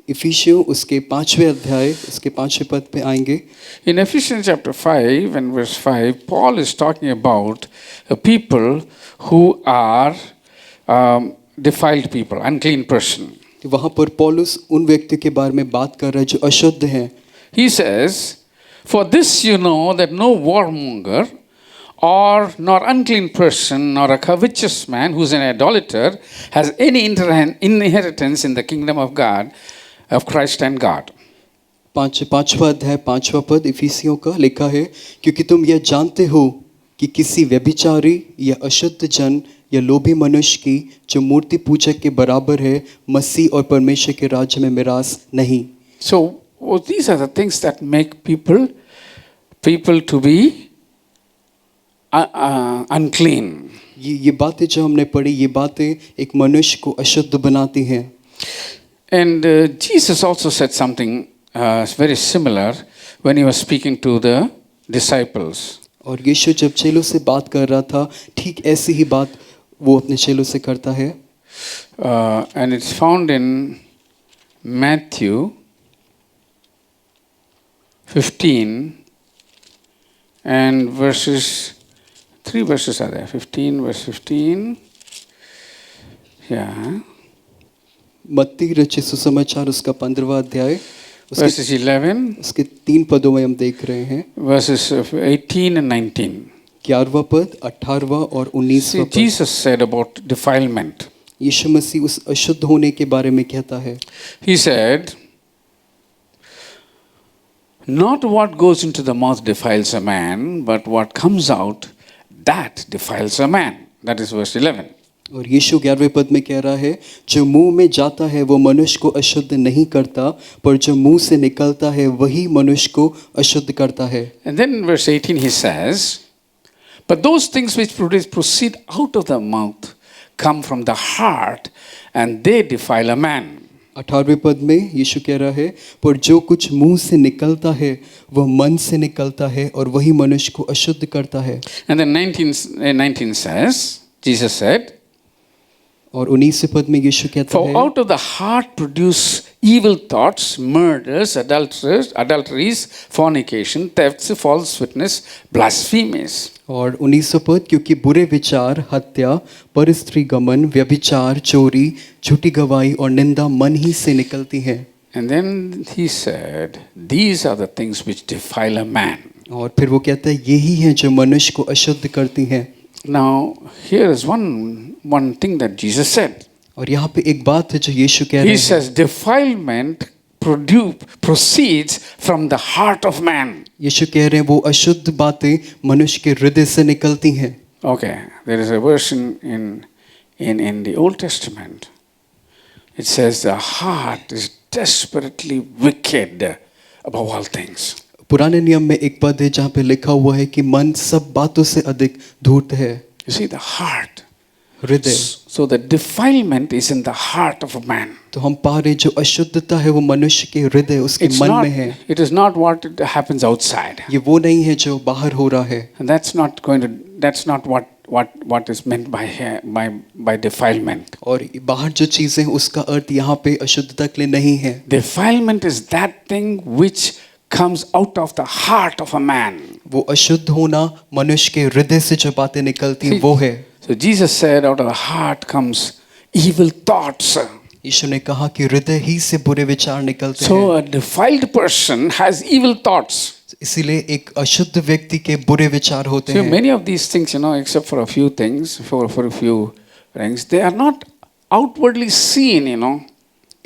इफिसियों उसके 5वें अध्याय उसके 5वें पद पे आएंगे। In Ephesians chapter 5 and verse 5, Paul is talking about people who are defiled people, unclean person. वहाँ पर पौलुस उन व्यक्ति के बारे में बात कर रहा है जो अशुद्ध हैं। He says, for this you know that no warmonger or nor unclean person nor a covetous man who is an idolater has any inheritance in the kingdom of God, of Christ and God. पांचवा अध्याय 5वां पद इफिसियों का लिखा है, क्योंकि तुम यह जानते हो कि किसी व्यभिचारी या अशुद्ध जन या लोभी मनुष्य की जो मूर्ति पूजक के बराबर है मसीह और परमेश्वर के राज्य में मिरास नहीं। So these are the things that make people to be unclean. ये बातें जो हमने पढ़ी ये बातें एक मनुष्य को अशुद्ध बनाती हैं। And Jesus also said something very similar when he was speaking to the disciples. और यीशु जब चेलों से बात कर रहा था ठीक ऐसी ही बात वो अपने चेलों से करता है। And it's found in Matthew 15 and three verses are there. 15 verse 15. Yeah. मत्ती रचित सुसमाचार उसका 15वां अध्याय Verses 11. उसके 3 पदों में हम देख रहे हैं। Verses 18 and 19. 11वां पद 18वां और 19वां पद। Jesus said about defilement. यीशु मसीह उस अशुद्ध होने के बारे में कहता है। He said, not what goes into the mouth defiles a man, but what comes out, that defiles a man. That is verse 11. और यीशु 11वें पद में कह रहा है, जो मुंह में जाता है वो मनुष्य को अशुद्ध नहीं करता, पर जो मुंह से निकलता है वही मनुष्य को अशुद्ध करता है। And then in verse 18 he says, but those things which proceed out of the mouth come from the heart and they defile a man. 18वें पद में यीशु कह रहा है, पर जो कुछ मुंह से निकलता है वह मन से निकलता है और वही मनुष्य को अशुद्ध करता है। And then 19 says, Jesus said, और 19वें पद में यीशु कहता for है, out of the heart produce evil thoughts, murders, adulteries, fornication, thefts, false witness, blasphemies. और 19वें पद, क्योंकि बुरे विचार, हत्या, परस्त्री गमन, व्यभिचार, चोरी, झूठी गवाही और निंदा मन ही से निकलती है। And then he said, these are the things which defile a man. और फिर वो कहता है, यही है जो मनुष्य को अशुद्ध करती हैं। Now, here is one thing that Jesus said. और यहाँ पे एक बात है जो यीशु कह रहे He हैं। says, defilement proceeds from the heart of man. यीशु कह रहे हैं वो अशुद्ध बातें मनुष्य के हृदय से निकलती हैं। Okay, there is a version in the Old Testament. It says the heart is desperately wicked above all things. पुराने नियम में एक पद है जहाँ पे लिखा हुआ है कि मन सब बातों से अधिक धूर्त है। You see, the heart. हृदय। So the defilement is in the heart of a man. तो हम पा रहे जो अशुद्धता है वो मनुष्य के हृदय, उसके मन में है। It is not what happens outside. ये वो नहीं है जो बाहर हो रहा है। And that's not what is meant by defilement. और बाहर जो चीजें हैं उसका अर्थ यहाँ पे अशुद्धता के लिए नहीं है। Defilement is that thing which comes out of the heart of a man. वो अशुद्ध होना मनुष्य के हृदय से जो बातें निकलती हैं वो है। So Jesus said, out of the heart comes evil thoughts. यीशु ने कहा कि हृदय ही से बुरे विचार निकलते So हैं। a defiled person has evil thoughts. इसीलिए एक अशुद्ध व्यक्ति के बुरे विचार होते So हैं। many of these things, except for a few things, for a few things, they are not outwardly seen,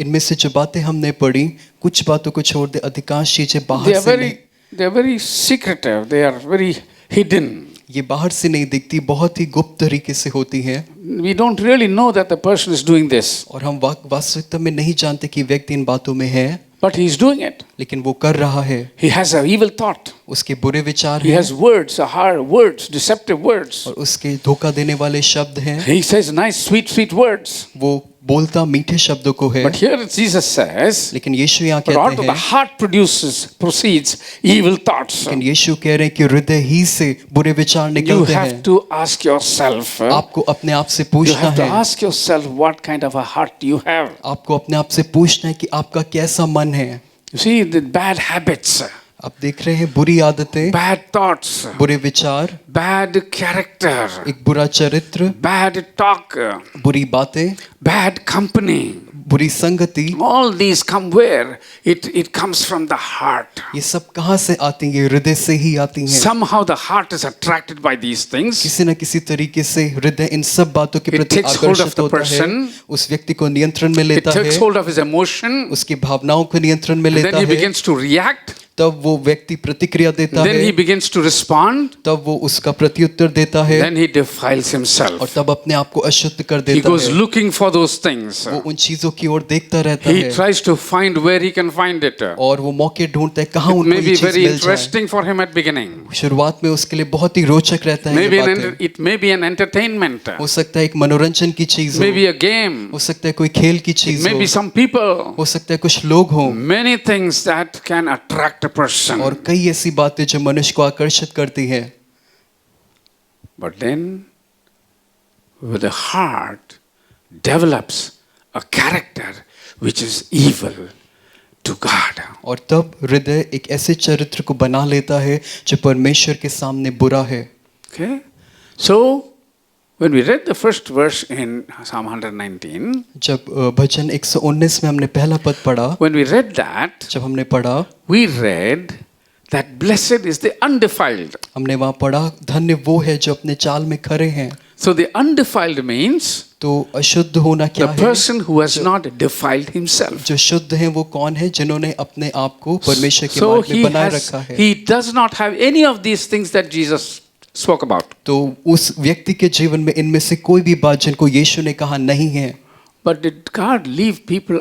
इनमें से जो बातें हमने पढ़ी, कुछ बातों को छोड़ दे अधिकांश चीजें बाहर से नहीं, They are very secretive. They are very hidden. ये बाहर से नहीं दिखती, बहुत ही गुप्त तरीके से होती हैं। We don't really know that the person is doing this, और हम वास्तविकता में नहीं जानते कि व्यक्ति इन बातों में है, but he is doing it. लेकिन वो कर रहा है। He has an evil thought. उसके बुरे विचार He हैं has words, hard words, deceptive words. और उसके धोखा देने वाले शब्द हैं। He says nice, sweet words. वो बोलता मीठे शब्दों को है। But here Jesus says, लेकिन यीशु यहाँ but out कहते of the हैं, heart proceeds evil thoughts. लेकिन यीशु कह रहे हैं कि हृदय ही से बुरे विचार You निकलते have हैं। to ask yourself. आपको अपने आप से You पूछना have to है, ask yourself what kind of a heart you have. आपको अपने आप से पूछना है कि आपका कैसा मन है। You see, the bad habits, आप देख रहे हैं बुरी आदतें, bad thoughts, बुरे विचार, bad character, एक बुरा चरित्र, bad talk, बुरी बातें, bad company. बुरी संगति, All these come where? It comes from the heart. ये सब कहाँ से आती हैं? ये हृदय से ही आती हैं। Somehow the heart is attracted by these things. किसी न किसी तरीके से हृदय इन सब बातों के It प्रति takes hold of आकर्षित the होता है, person. उस व्यक्ति को नियंत्रण में It लेता takes है, hold of his emotion. उसकी भावनाओं को नियंत्रण में And लेता then he है, begins to react. तब वो व्यक्ति प्रतिक्रिया देता Then है, he begins to respond. तब वो उसका प्रत्युत्तर देता है Then he defiles और himself. तब अपने आप को अशुद्ध कर He देता goes है। looking for those things. वो उन चीजों की ओर देखता रहता He है tries to find where he can find it. और वो मौके ढूंढता है कहाँ It उनको may ये be चीज very मिल जाए। interesting for him at beginning. शुरुआत में उसके लिए बहुत ही रोचक रहता है ये बातें। It may be an entertainment. हो सकता है एक मनोरंजन की चीज हो, Maybe a game. हो सकता है कोई खेल की चीज Maybe हो, some people. हो सकता है कुछ लोग हों, Many things that can attract a person. और कई ऐसी बातें जो मनुष्य को आकर्षित करती हैं। But then, with the heart develops a character which is evil to God. और तब हृदय एक ऐसे चरित्र को बना लेता है जो परमेश्वर के सामने बुरा है। Okay? So, when we read the first verse in Psalm 119, जब भजन 119 में हमने पहला पद पढ़ा, when we read that, जब हमने पढ़ा, we read that blessed is the undefiled. हमने वहाँ पढ़ा धन्य वो है जो अपने चाल में खरे हैं। So the undefiled means तो अशुद्ध होना क्या the है? person who has not defiled himself. जो शुद्ध हैं वो कौन है? जिन्होंने अपने आप को परमेश्वर के So मार्ग में बनाए रखा है। he does not have any of these things that Jesus spoke about. तो उस व्यक्ति के जीवन में इनमें से कोई भी बात जिनको यीशु ने कहा नहीं है। But did God leave people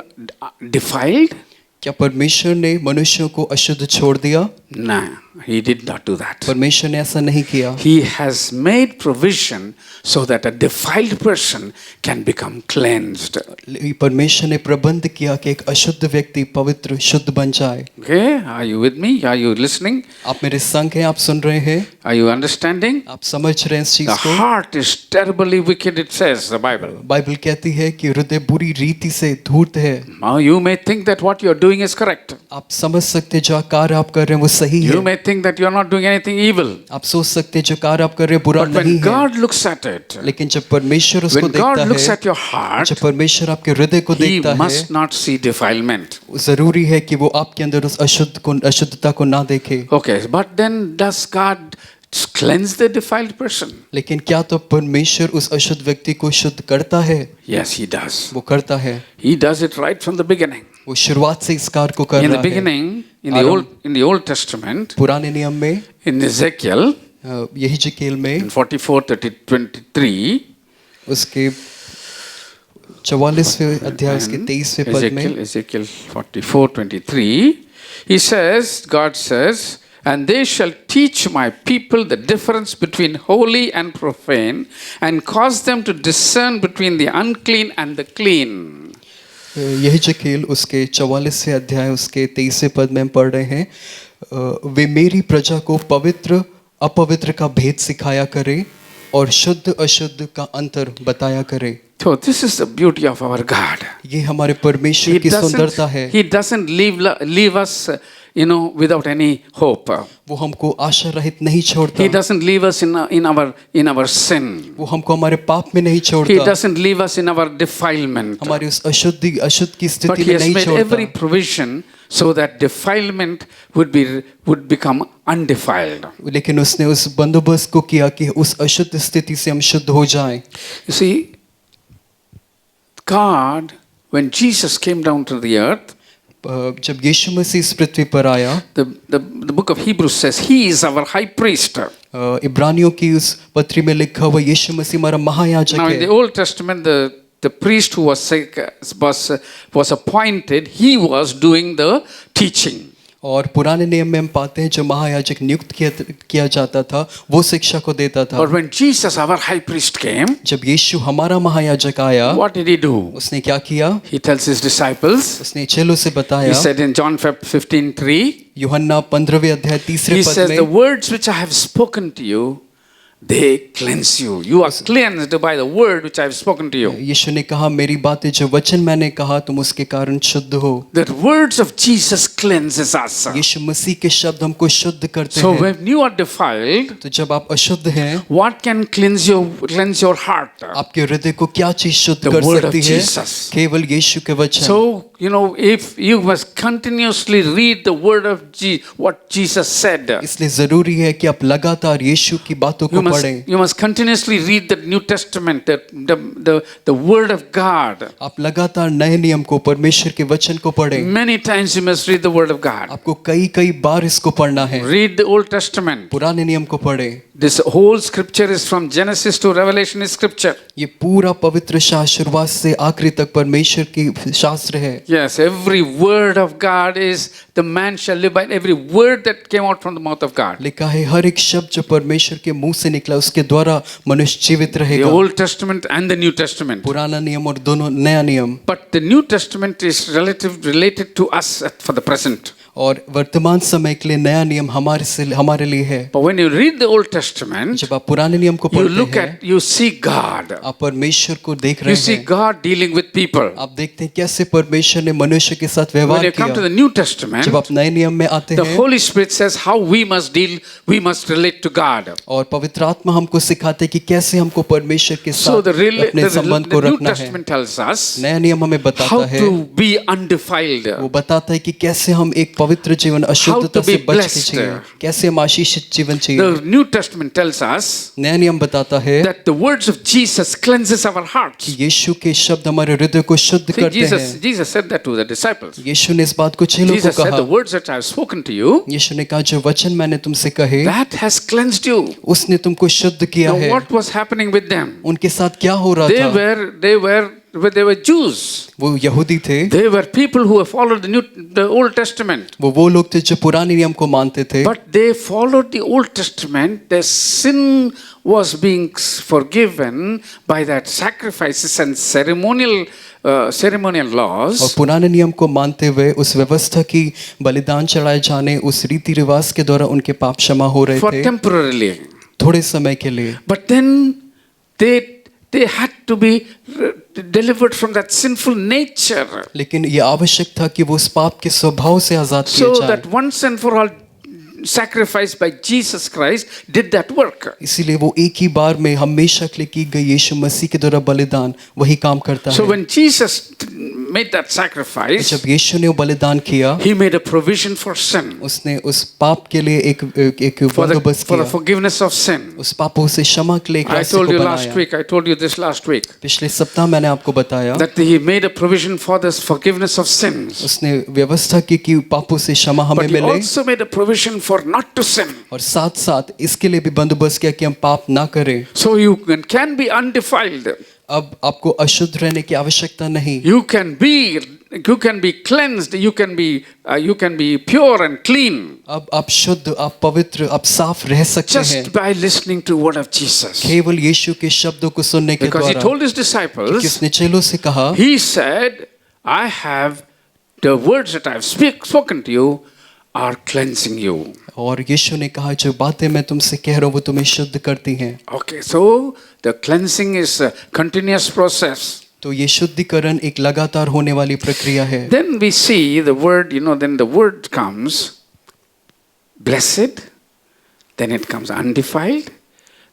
defiled? क्या परमेश्वर ने मनुष्यों को अशुद्ध छोड़ दिया? No. He did not do that. परमेश्वर ने ऐसा नहीं किया। He has made provision so that a defiled person can become cleansed. परमेश्वर ने प्रबंध किया कि एक अशुद्ध व्यक्ति पवित्र शुद्ध बन जाए। Okay, are you with me? Are you listening? आप मेरे संग हैं, आप सुन रहे हैं, Are you understanding? आप समझ रहे हैं इस चीज The को। heart is terribly wicked, it says, the Bible. Bible कहती है कि हृदय बुरी रीति से धूर्त है। Now you may think that what you are doing is correct. आप समझ सकते हैं जो कार्य आप कर रहे हैं वो सही You है। may think that you are not doing anything evil. आप सोच सकते हैं जो कार्य आप कर रहे हैं बुरा But नहीं when है। God looks at it, लेकिन जब परमेश्वर उसको when God देखता looks है, at your heart, जब परमेश्वर आपके हृदय को He देखता है, must not see defilement. जरूरी है कि वो आपके अंदर उस अशुद्धता को ना देखे। Okay, but then does God cleanse the defiled person? लेकिन क्या तो परमेश्वर उस अशुद्ध व्यक्ति को शुद्ध करता है? Yes, He does. वो करता है। He does it right from the beginning. वो शुरुआत से इस कार्य को कर In the रहा है। beginning, in the Old Testament, पुराने नियम में in Ezekiel, यही जिकेल में in 44:23, उसके 44वें अध्याय उसके 23वें पद में Ezekiel 44:23, he says, God says, and they shall teach my people the difference between holy and profane, and cause them to discern between the unclean and the clean. यही जिकेल उसके 44वें अध्याय उसके 23वें पद में हम पढ़ रहे हैं, वे मेरी प्रजा को पवित्र अपवित्र का भेद सिखाया करे और शुद्ध अशुद्ध का अंतर बताया करे। So this is the beauty of our God. ये हमारे परमेश्वर की सुंदरता है। He doesn't leave us, without any hope. वो हमको आशा रहित नहीं छोड़ता। He doesn't leave us in our sin. वो हमको हमारे पाप में नहीं He छोड़ता। doesn't leave us in our defilement. हमारी उस अशुद्ध की But स्थिति He में has नहीं made every छोड़ता। provision so that defilement would become undefiled. लेकिन उसने उस बंदोबस्त को किया कि उस अशुद्ध स्थिति से हम शुद्ध हो जाएं। You see, God, when Jesus came down to the earth, जब यीशु मसीह इस पृथ्वी पर आया, the book of Hebrews says He is our high priest. इब्रानियों की उस पत्री में लिखा हुआ यीशु मसीह हमारा महायाजक Now in the है। Old Testament, the priest who was appointed, he was doing the teaching. और पुराने नियम में हम पाते हैं जो महायाजक नियुक्त किया जाता था वो शिक्षा को देता था। But when Jesus, our high priest, came, जब यीशु हमारा महायाजक आया, what did He do? उसने क्या किया? He tells His disciples, उसने चेलों से He बताया, said in John 15:3, यूहन्ना 15वें अध्याय 3 He पद says, the में, words which I have spoken to you, they cleanse you. You are cleansed by the word which I have spoken to you. यीशु ने कहा मेरी बातें जो वचन मैंने कहा तुम उसके कारण शुद्ध हो। The words of Jesus cleanses us. यीशु मसीह के शब्द हमको शुद्ध करते So हैं। when you are defiled, तो जब आप अशुद्ध हैं, what can cleanse your heart? आपके हृदय को क्या चीज शुद्ध The कर word of सकती है? Jesus. केवल यीशु के वचन। So, if you must continuously read the word of what Jesus said, इसलिए जरूरी है कि आप लगातार यीशु की बातों को पढ़ें। you must continuously read the New Testament, the word of God. आप लगातार नए नियम को परमेश्वर के वचन को पढ़ें। Many times you must read the word of God. आपको कई बार इसको पढ़ना है। Read the Old Testament. पुराने नियम को पढ़ें। This whole scripture is from Genesis to Revelation is scripture. ये पूरा पवित्र शास्त्र शुरुआत से आखिरी तक परमेश्वर की शास्त्र है। Yes, every word of God is the man shall live by every word that came out from the mouth of God. लिखा है हर एक शब्द जो परमेश्वर के मुंह से निकला उसके द्वारा मनुष्य जीवित The रहेगा। Old Testament and the New Testament. पुराना नियम और दोनों नया नियम। But the New Testament is related to us for the present. और वर्तमान समय के लिए नया नियम हमारे लिए है। But when you read the Old Testament, जब आप पुराने नियम को you पढ़ते look हैं, at, you see God. आप परमेश्वर को देख You रहे see हैं। God dealing with people. आप देखते हैं कैसे परमेश्वर ने मनुष्य के साथ When व्यवहार you come to किया। the New Testament, जब आप नए नियम में आते the हैं, Holy Spirit says how we must relate to God. और पवित्र आत्मा हमको सिखाते कि कैसे हमको परमेश्वर के So साथ the अपने संबंध को New रखना है। Testament tells us नया नियम हमें बताता how है, to be undefiled. वो बताता है कि कैसे हम एक पवित्र जीवन अशुद्धता How to से be बच के blessed. जिए, कैसे हम आशीषित जीवन जिए। The New Testament tells us नया नियम बताता है that the words of Jesus cleanses our hearts. कि यीशु के शब्द हमारे हृदय को शुद्ध See, करते हैं। Jesus said that to the disciples. यीशु ने इस बात को चेलों को Jesus said, कहा। the words that I have spoken to you, यीशु ने कहा जो वचन मैंने तुमसे कहे that has cleansed you. उसने तुमको शुद्ध किया Now है। what was happening with them? उनके साथ क्या हो रहा था? They were they were Jews. वो यहूदी थे, They were people who followed the Old Testament. वो लोग थे जो पुराने नियम को मानते थे, But they followed the Old Testament. Their sin was being forgiven by that sacrifices and ceremonial laws. और पुराने नियम को मानते हुए उस व्यवस्था की बलिदान चढ़ाए जाने, उस रीति रिवाज के द्वारा उनके पाप क्षमा हो रहे For थे temporarily. थोड़े समय के लिए। But then they had to be delivered from that sinful nature. लेकिन ये आवश्यक था कि वो उस पाप के स्वभाव से आजाद किए So जाएं। that once and for all sacrifice by Jesus Christ did that work. इसीलिए वो एक ही बार में हमेशा के लिए की गई यीशु मसीह के द्वारा बलिदान वही काम करता So है। when Jesus made that sacrifice, जब यीशु ने वो बलिदान किया, he made a provision for sin, उसने उस पाप के लिए एक for बंदोबस्त the किया, forgiveness of sin. उस पापों से क्षमा के लिए एक I रास्ते told को you last बनाया। week, I told you this last week, पिछले सप्ताह मैंने आपको बताया that he made a provision for this forgiveness of sins. उसने व्यवस्था की कि पापों से क्षमा हमें But he मिले, also made a provision for not to sin. और साथ साथ इसके लिए भी बंदोबस्त किया कि हम पाप ना करें। So you can be undefiled. अब आपको अशुद्ध रहने की आवश्यकता नहीं, You can be cleansed. You can be pure and clean अब आप शुद्ध, आप पवित्र, आप साफ रह सकते हैं just by listening to word of Jesus. केवल यीशु के शब्दों को सुनने के Because he द्वारा। told his कि disciples, उसने चेलों से कहा, he said, "I have the words that I have spoken to you are cleansing you." और यीशु ने कहा जो बातें मैं तुमसे कह रहा हूँ वो तुम्हें शुद्ध करती हैं। Okay, so the cleansing is a continuous process. तो ये शुद्धिकरण एक लगातार होने वाली प्रक्रिया है। Then we see the word, then the word comes blessed, then it comes undefiled.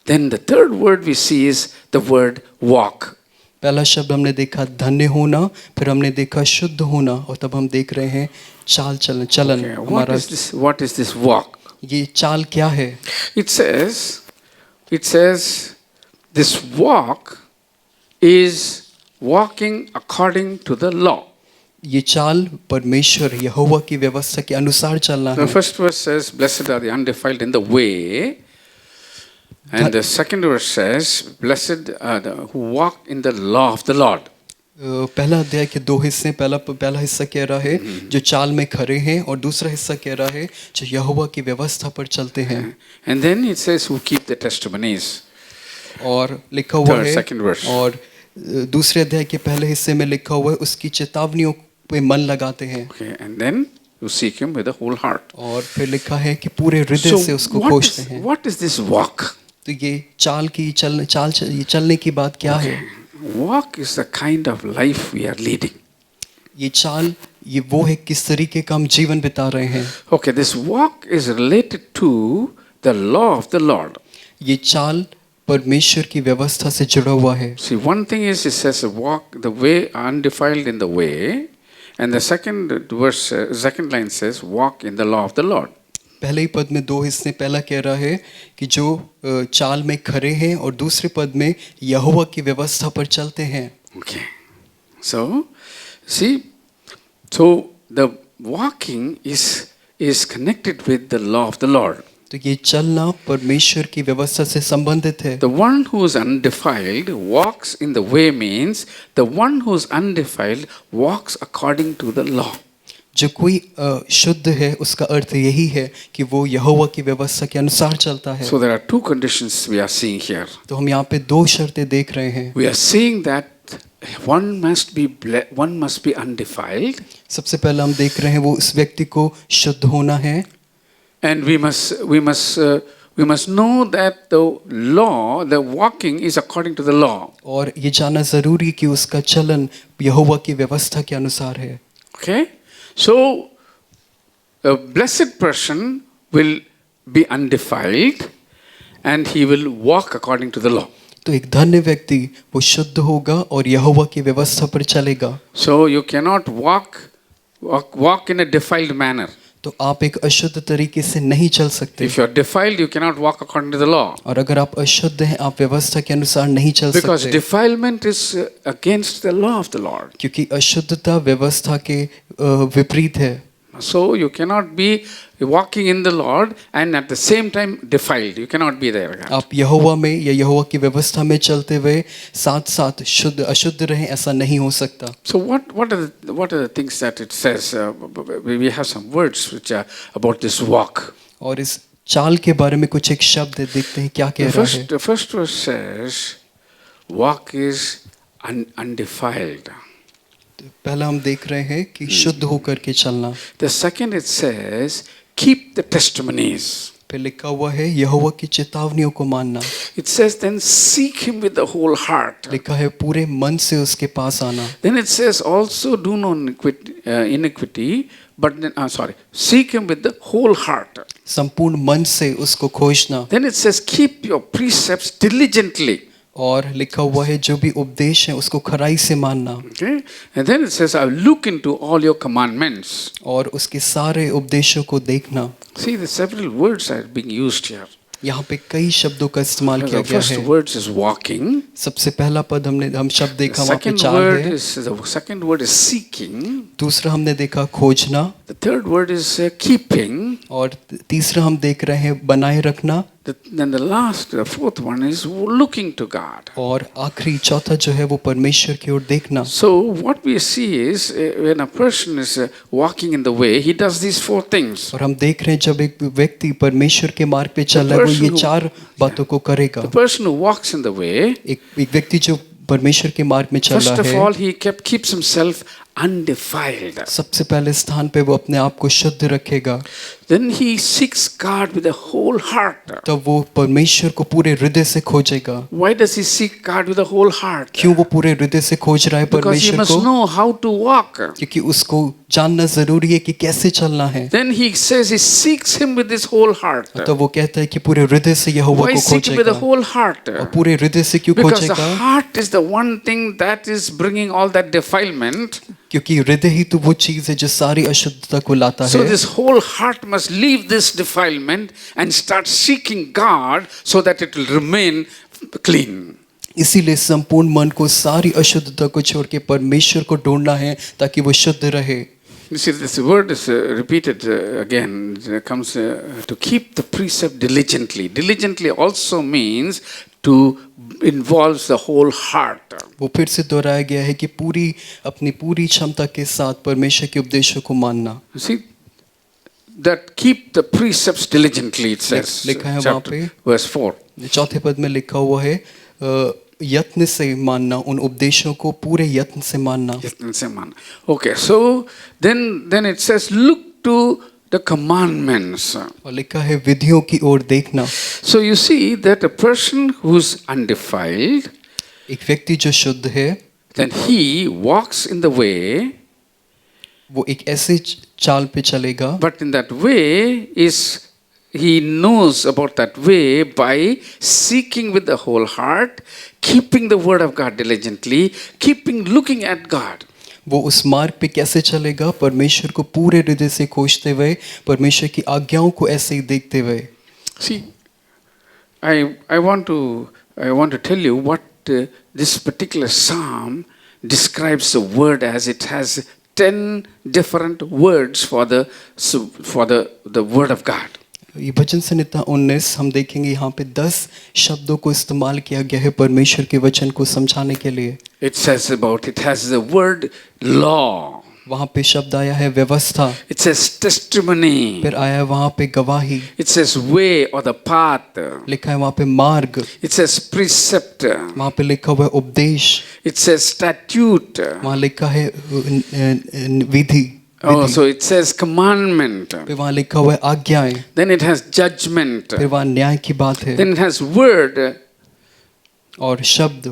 Then the third word we see is the word walk. पहला शब्द हमने देखा धन्य होना, फिर हमने देखा शुद्ध होना, और तब हम देख रहे हैं चाल चलन। Okay, what is this walk? ये चाल क्या है? It says this walk is walking according to the law. ये चाल परमेश्वर यहोवा की व्यवस्था के अनुसार चलना The है। first verse says, "Blessed are the undefiled in the way." And the second verse says, "Blessed are the who walk in the law of the Lord." पहला अध्याय के दो हिस्से, पहला हिस्सा कह रहा है जो चाल में खड़े हैं, और दूसरा हिस्सा कह रहा है जो यहोवा की व्यवस्था पर चलते हैं। And then it says, "Who keep the testimonies." और लिखा हुआ है, second verse. और दूसरे अध्याय के पहले हिस्से में लिखा हुआ है उसकी चेतावनियों पे मन लगाते हैं। Okay, and then you seek Him with the whole heart. और फिर लिखा है कि पूरे हृदय से उसको खोजते हैं। what is this walk? तो ये चाल की चलने की बात क्या है? Walk is the kind of life we are leading. ये चाल, ये वो है किस तरीके का हम जीवन बिता रहे हैं। Okay, this walk is related to the law of the Lord. ये चाल परमेश्वर की व्यवस्था से जुड़ा हुआ है। See, one thing is it says walk the way undefiled in the way, and the second line says walk in the law of the Lord. पहले ही पद में दो हिस्से, पहला कह रहा है कि जो चाल में खड़े हैं, और दूसरे पद में यहोवा की व्यवस्था पर चलते हैं। Okay, so see, so the walking is connected with the law of the Lord. तो ये चलना परमेश्वर की व्यवस्था से संबंधित है। The one who is undefiled walks in the way means the one who is undefiled walks according to the law. जो कोई शुद्ध है उसका अर्थ यही है कि वो यहोवा की व्यवस्था के अनुसार चलता है। So there are two conditions we are seeing here. तो हम यहाँ पे दो शर्तें देख रहे हैं। We are seeing that one must be undefiled. सबसे पहला हम देख रहे हैं वो उस व्यक्ति को शुद्ध होना है, And we must know that the law, the walking is according to the law. और ये जानना जरूरी कि उसका चलन यहोवा की व्यवस्था के अनुसार है। Okay? So a blessed person will be undefiled and he will walk according to the law. तो एक धन्य व्यक्ति वो शुद्ध होगा और यहोवा की व्यवस्था पर चलेगा। So you cannot walk in a defiled manner. तो आप एक अशुद्ध तरीके से नहीं चल सकते। If you are defiled, you cannot walk according to the law. और अगर आप अशुद्ध हैं, आप व्यवस्था के अनुसार नहीं चल Because सकते। defilement is against the law of the Lord. क्योंकि अशुद्धता व्यवस्था के विपरीत है। So you cannot be walking in the Lord and at the same time defiled. You cannot be there. आप यहोवा में या यहोवा की व्यवस्था में चलते हुए साथ साथ शुद्ध अशुद्ध रहें, ऐसा नहीं हो सकता। So what are the things that it says? We have some words which are about this walk. और इस चाल के बारे में कुछ एक शब्द देखते हैं क्या कह रहा है। The first verse says, walk is undefiled. पहला हम देख रहे हैं कि शुद्ध होकर के चलना। The second it says, keep the testimonies. फिर लिखा हुआ है यहोवा की चेतावनियों को मानना। It says then seek him with the whole heart. लिखा है पूरे मन से उसके पास आना। Then it says also do no iniquity, but then seek him with the whole heart. संपूर्ण मन से उसको खोजना। Then it says keep your precepts diligently. और लिखा हुआ है जो भी उपदेश है उसको खराई से मानना। Okay? And then it says, I look into all your commandments. और उसके सारे उपदेशों को देखना। See, the several words are being used here. यहाँ पे कई शब्दों का इस्तेमाल किया The गया first है। word is walking. सबसे पहला पद हम शब्द The देखा वहाँ पे second चाल word है। is seeking. दूसरा हमने देखा खोजना। The third word is keeping. और तीसरा हम देख रहे हैं बनाए रखना। Then the fourth one is looking to God. और आखिरी चौथा जो है वो परमेश्वर की ओर देखना। So what we see is when a person is walking in the way, he does these four things. और हम देख रहे हैं जब एक व्यक्ति परमेश्वर के मार्ग पे चल रहा है वो ये चार बातों को करेगा। The person who walks in the way, एक व्यक्ति जो परमेश्वर के मार्ग में चल first रहा of है, all, he keeps himself undefiled. सबसे पहले स्थान पे वो अपने आप को शुद्ध रखेगा। Then he seeks God with a whole heart. तब वो परमेश्वर को पूरे हृदय से खोजेगा। Why does he seek God with a whole heart? क्यों वो पूरे हृदय से खोज रहा है Because he परमेश्वर must को? know how to walk. क्योंकि उसको जानना जरूरी है कि कैसे चलना है। Then he says he seeks him with his whole heart. तो वो कहता है कि पूरे हृदय से यहोवा Why को seek him with a खोजेगा। whole heart? और पूरे हृदय से क्यों Because the खोजेगा? heart is the one thing that is bringing all that defilement. क्योंकि हृदय ही तो वो चीज है जो सारी अशुद्धता को लाता So है। this whole heart must leave this defilement and start seeking God so that it will remain clean. इसीलिए संपूर्ण मन को सारी अशुद्धता को छोड़ के परमेश्वर को ढूंढना है ताकि वो शुद्ध रहे। You see, this word is repeated again. It comes to keep the precept diligently. Diligently also means to involves the whole heart. वो फिर से दोहराया गया है कि अपनी पूरी क्षमता के साथ परमेश्वर के उपदेशों को मानना। You see, that keep the precepts diligently, it says. लिखा है वहाँ पे Verse 4. चौथे पद में लिखा हुआ है यत्न से मानना, उन उपदेशों को पूरे यत्न से मानना। Okay, so then it says, look to the commandments. और लिखा है विधियों की ओर देखना। So you see that a person who's undefiled, एक व्यक्ति जो शुद्ध है, then he walks in the way, वो एक ऐसे चाल पे चलेगा, but in that way is he knows about that way by seeking with the whole heart, keeping the word of God diligently, looking at God. वो उस मार्ग पे कैसे चलेगा? परमेश्वर को पूरे हृदय से खोजते हुए, परमेश्वर की आज्ञाओं को ऐसे ही देखते हुए। See, I want to tell you what this particular psalm describes the word as. It has 10 different words for the word of God. ये भजन संहिता 19 हम देखेंगे यहाँ पे 10 शब्दों को इस्तेमाल किया गया है परमेश्वर के वचन को समझाने के लिए। It says about, it has the word law. वहाँ पे शब्द आया है व्यवस्था। It says testimony. फिर आया है वहाँ पे गवाही। It says way or the path. लिखा है वहाँ पे मार्ग। It says precept. वहाँ पे लिखा हुआ है उपदेश। It says statute. वहाँ लिखा है विधि। Oh, so it says commandment. फिर वहाँ लिखा हुआ है आज्ञाएं। Then it has judgment. फिर वहाँ न्याय की बात है। Then it has word. और शब्द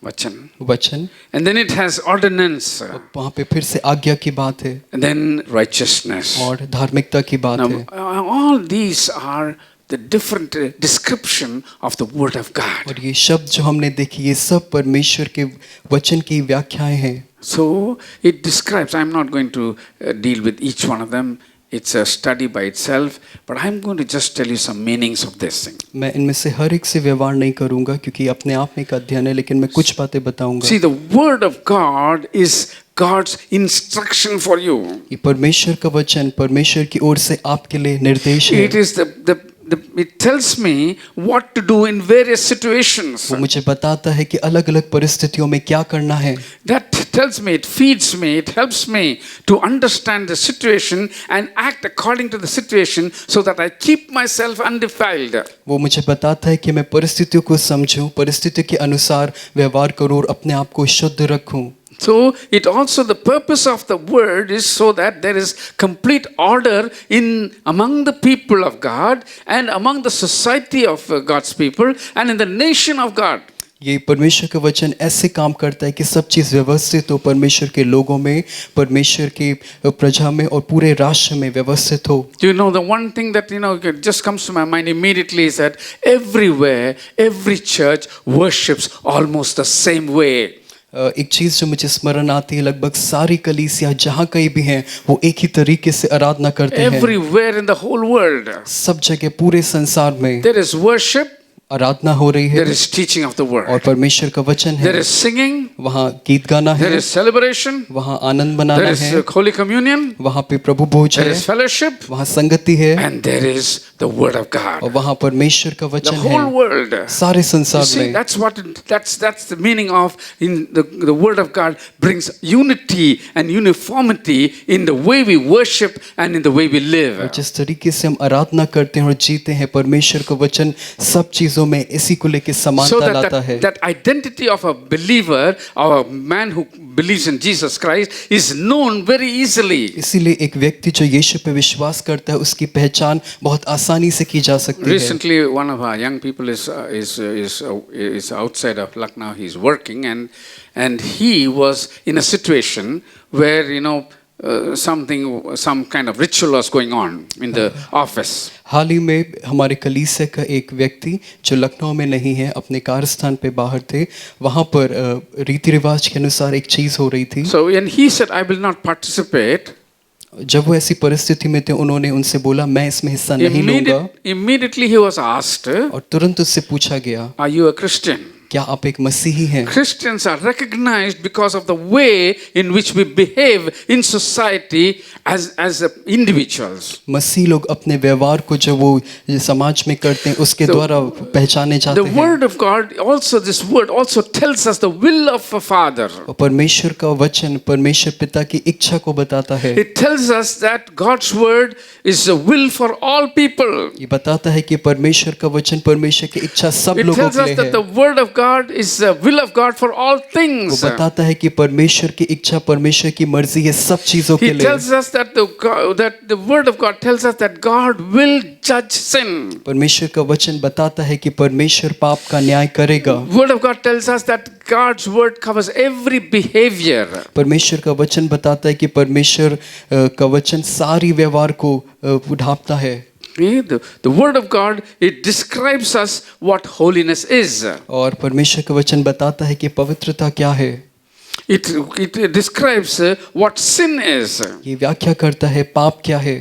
वचन। And then it has ordinance. वहाँ पे फिर से आज्ञा की बात है। And then righteousness. और धार्मिकता की बात Now, है। all these are the different description of the word of God. और ये शब्द जो हमने देखी ये सब परमेश्वर के वचन की व्याख्याएं हैं। So it describes, I'm not going to deal with each one of them. It's a study by itself, but I'm going to just tell you some meanings of this thing. मैं इनमें से हर एक से व्यवहार नहीं करूंगा क्योंकि अपने आप में एक अध्ययन है, लेकिन मैं कुछ बातें बताऊंगा। See, the word of God is God's instruction for you. ये परमेश्वर का वचन परमेश्वर की ओर से आपके लिए निर्देश है। It is it tells me what to do in various situations. वो मुझे बताता है कि अलग-अलग परिस्थितियों में क्या करना है। That tells me, it feeds me, it helps me to understand the situation and act according to the situation so that I keep myself undefiled. वो मुझे बताता है कि मैं परिस्थितियों को समझूं, परिस्थिति के अनुसार व्यवहार करूं और अपने आप को शुद्ध रखूं। So it also, the purpose of the word is so that there is complete order in among the people of God and among the society of God's people and in the nation of God. ये परमेश्वर का वचन ऐसे काम करता है कि सब चीज़ व्यवस्थित हो, परमेश्वर के लोगों में, परमेश्वर की प्रजा में और पूरे राष्ट्र में व्यवस्थित हो। Do you know the one thing that just comes to my mind immediately is that everywhere, every church worships almost the same way. एक चीज़ जो मुझे स्मरण आती है, लगभग सारी कलीसिया जहाँ कहीं भी हैं वो एक ही तरीके से आराधना करते हैं। Everywhere in the whole world. सब जगह पूरे संसार में There is worship. आराधना हो रही है। There is teaching of the word. और परमेश्वर का वचन है। There is singing. वहाँ गीत गाना है। There is celebration. वहाँ आनंद मनाना There है। is Holy Communion. वहाँ पे प्रभु भोज There है। is fellowship. वहाँ संगति है। And there is the word of God. और वहाँ परमेश्वर का The वचन whole है। world. सारे You संसार see, में। that's the meaning of in the word of God brings unity and uniformity in the way we worship and in the way we और live. जिस तरीके से हम आराधना करते हैं और जीते हैं, परमेश्वर का वचन सब चीजों में इसी को लेकर So समानता लाता है। that identity of a believer or a man who believes in Jesus Christ is known very easily. इसीलिए एक व्यक्ति जो यीशु पे विश्वास करता है उसकी पहचान बहुत आसानी से की जा सकती है। Recently, one of our young people is outside of Lucknow. He's working, and he was in a situation where some kind of ritual was going on in the office. हाल ही में हमारे कलीसिया का एक व्यक्ति जो लखनऊ में नहीं है, अपने कार्यस्थान पे बाहर थे, वहाँ पर रीति रिवाज के अनुसार एक चीज़ हो रही थी। So and he said, "I will not participate." जब वो ऐसी परिस्थिति में थे, उन्होंने उनसे बोला मैं इसमें हिस्सा नहीं लूंगा। Immediately he was asked, और तुरंत उससे पूछा गया, "Are you a Christian?" क्या आप एक मसीही हैं? Christians are recognized because of the way in which we behave in society as individuals. मसीह लोग अपने व्यवहार को जो वो समाज में करते हैं उसके द्वारा पहचाने जाते The हैं। word of God also, this word also tells us the will of a father. और परमेश्वर का वचन परमेश्वर पिता की इच्छा को बताता है। It tells us that God's word is a will for all people. ये बताता है कि परमेश्वर का वचन परमेश्वर की इच्छा सब It लोगों tells के us लिए that है। the word of God is the will of God for all वो things. बताता है कि परमेश्वर की इच्छा परमेश्वर की मर्जी है सब चीजों के He लिए। tells us that the word of God tells us that God will judge sin. परमेश्वर का वचन बताता है कि परमेश्वर पाप का न्याय करेगा। Word of God tells us that God's word covers every behavior. परमेश्वर का वचन बताता है कि परमेश्वर का वचन सारी व्यवहार को ढांपता है। The word of God, it describes us what holiness is. और परमेश्वर का वचन बताता है कि पवित्रता क्या है। It describes what sin is. ये व्याख्या करता है पाप क्या है।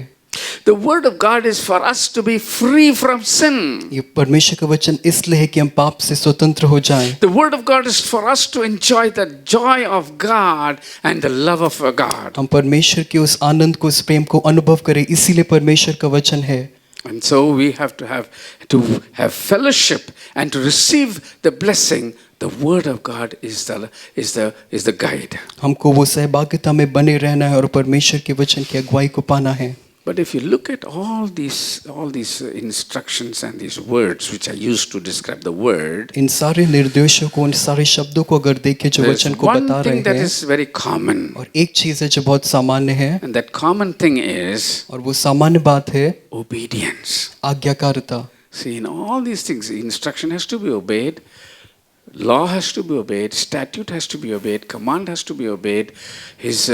The word of God is for us to be free from sin. ये परमेश्वर का वचन इसलिए है कि हम पाप से स्वतंत्र हो जाएं। The word of God is for us to enjoy the joy of God and the love of God. हम परमेश्वर के उस आनंद को, उस प्रेम को अनुभव करें, इसीलिए परमेश्वर का वचन है। And so we have to have fellowship and to receive the blessing. The word of God is the guide. हमको वो सहभागिता में बने रहना है और परमेश्वर के वचन की अगुवाई को पाना है। But if you look at all these instructions and these words which are used to describe the word, इन सारे निर्देशों को, इन सारे शब्दों को अगर देखें जो there's वचन को one बता thing that रहे हैं, is very common, और एक चीज है जो बहुत सामान्य है, and that common thing is और वो सामान्य बात है obedience. आज्ञाकारिता। See, in all these things, instruction has to be obeyed, law has to be obeyed, statute has to be obeyed, command has to be obeyed, his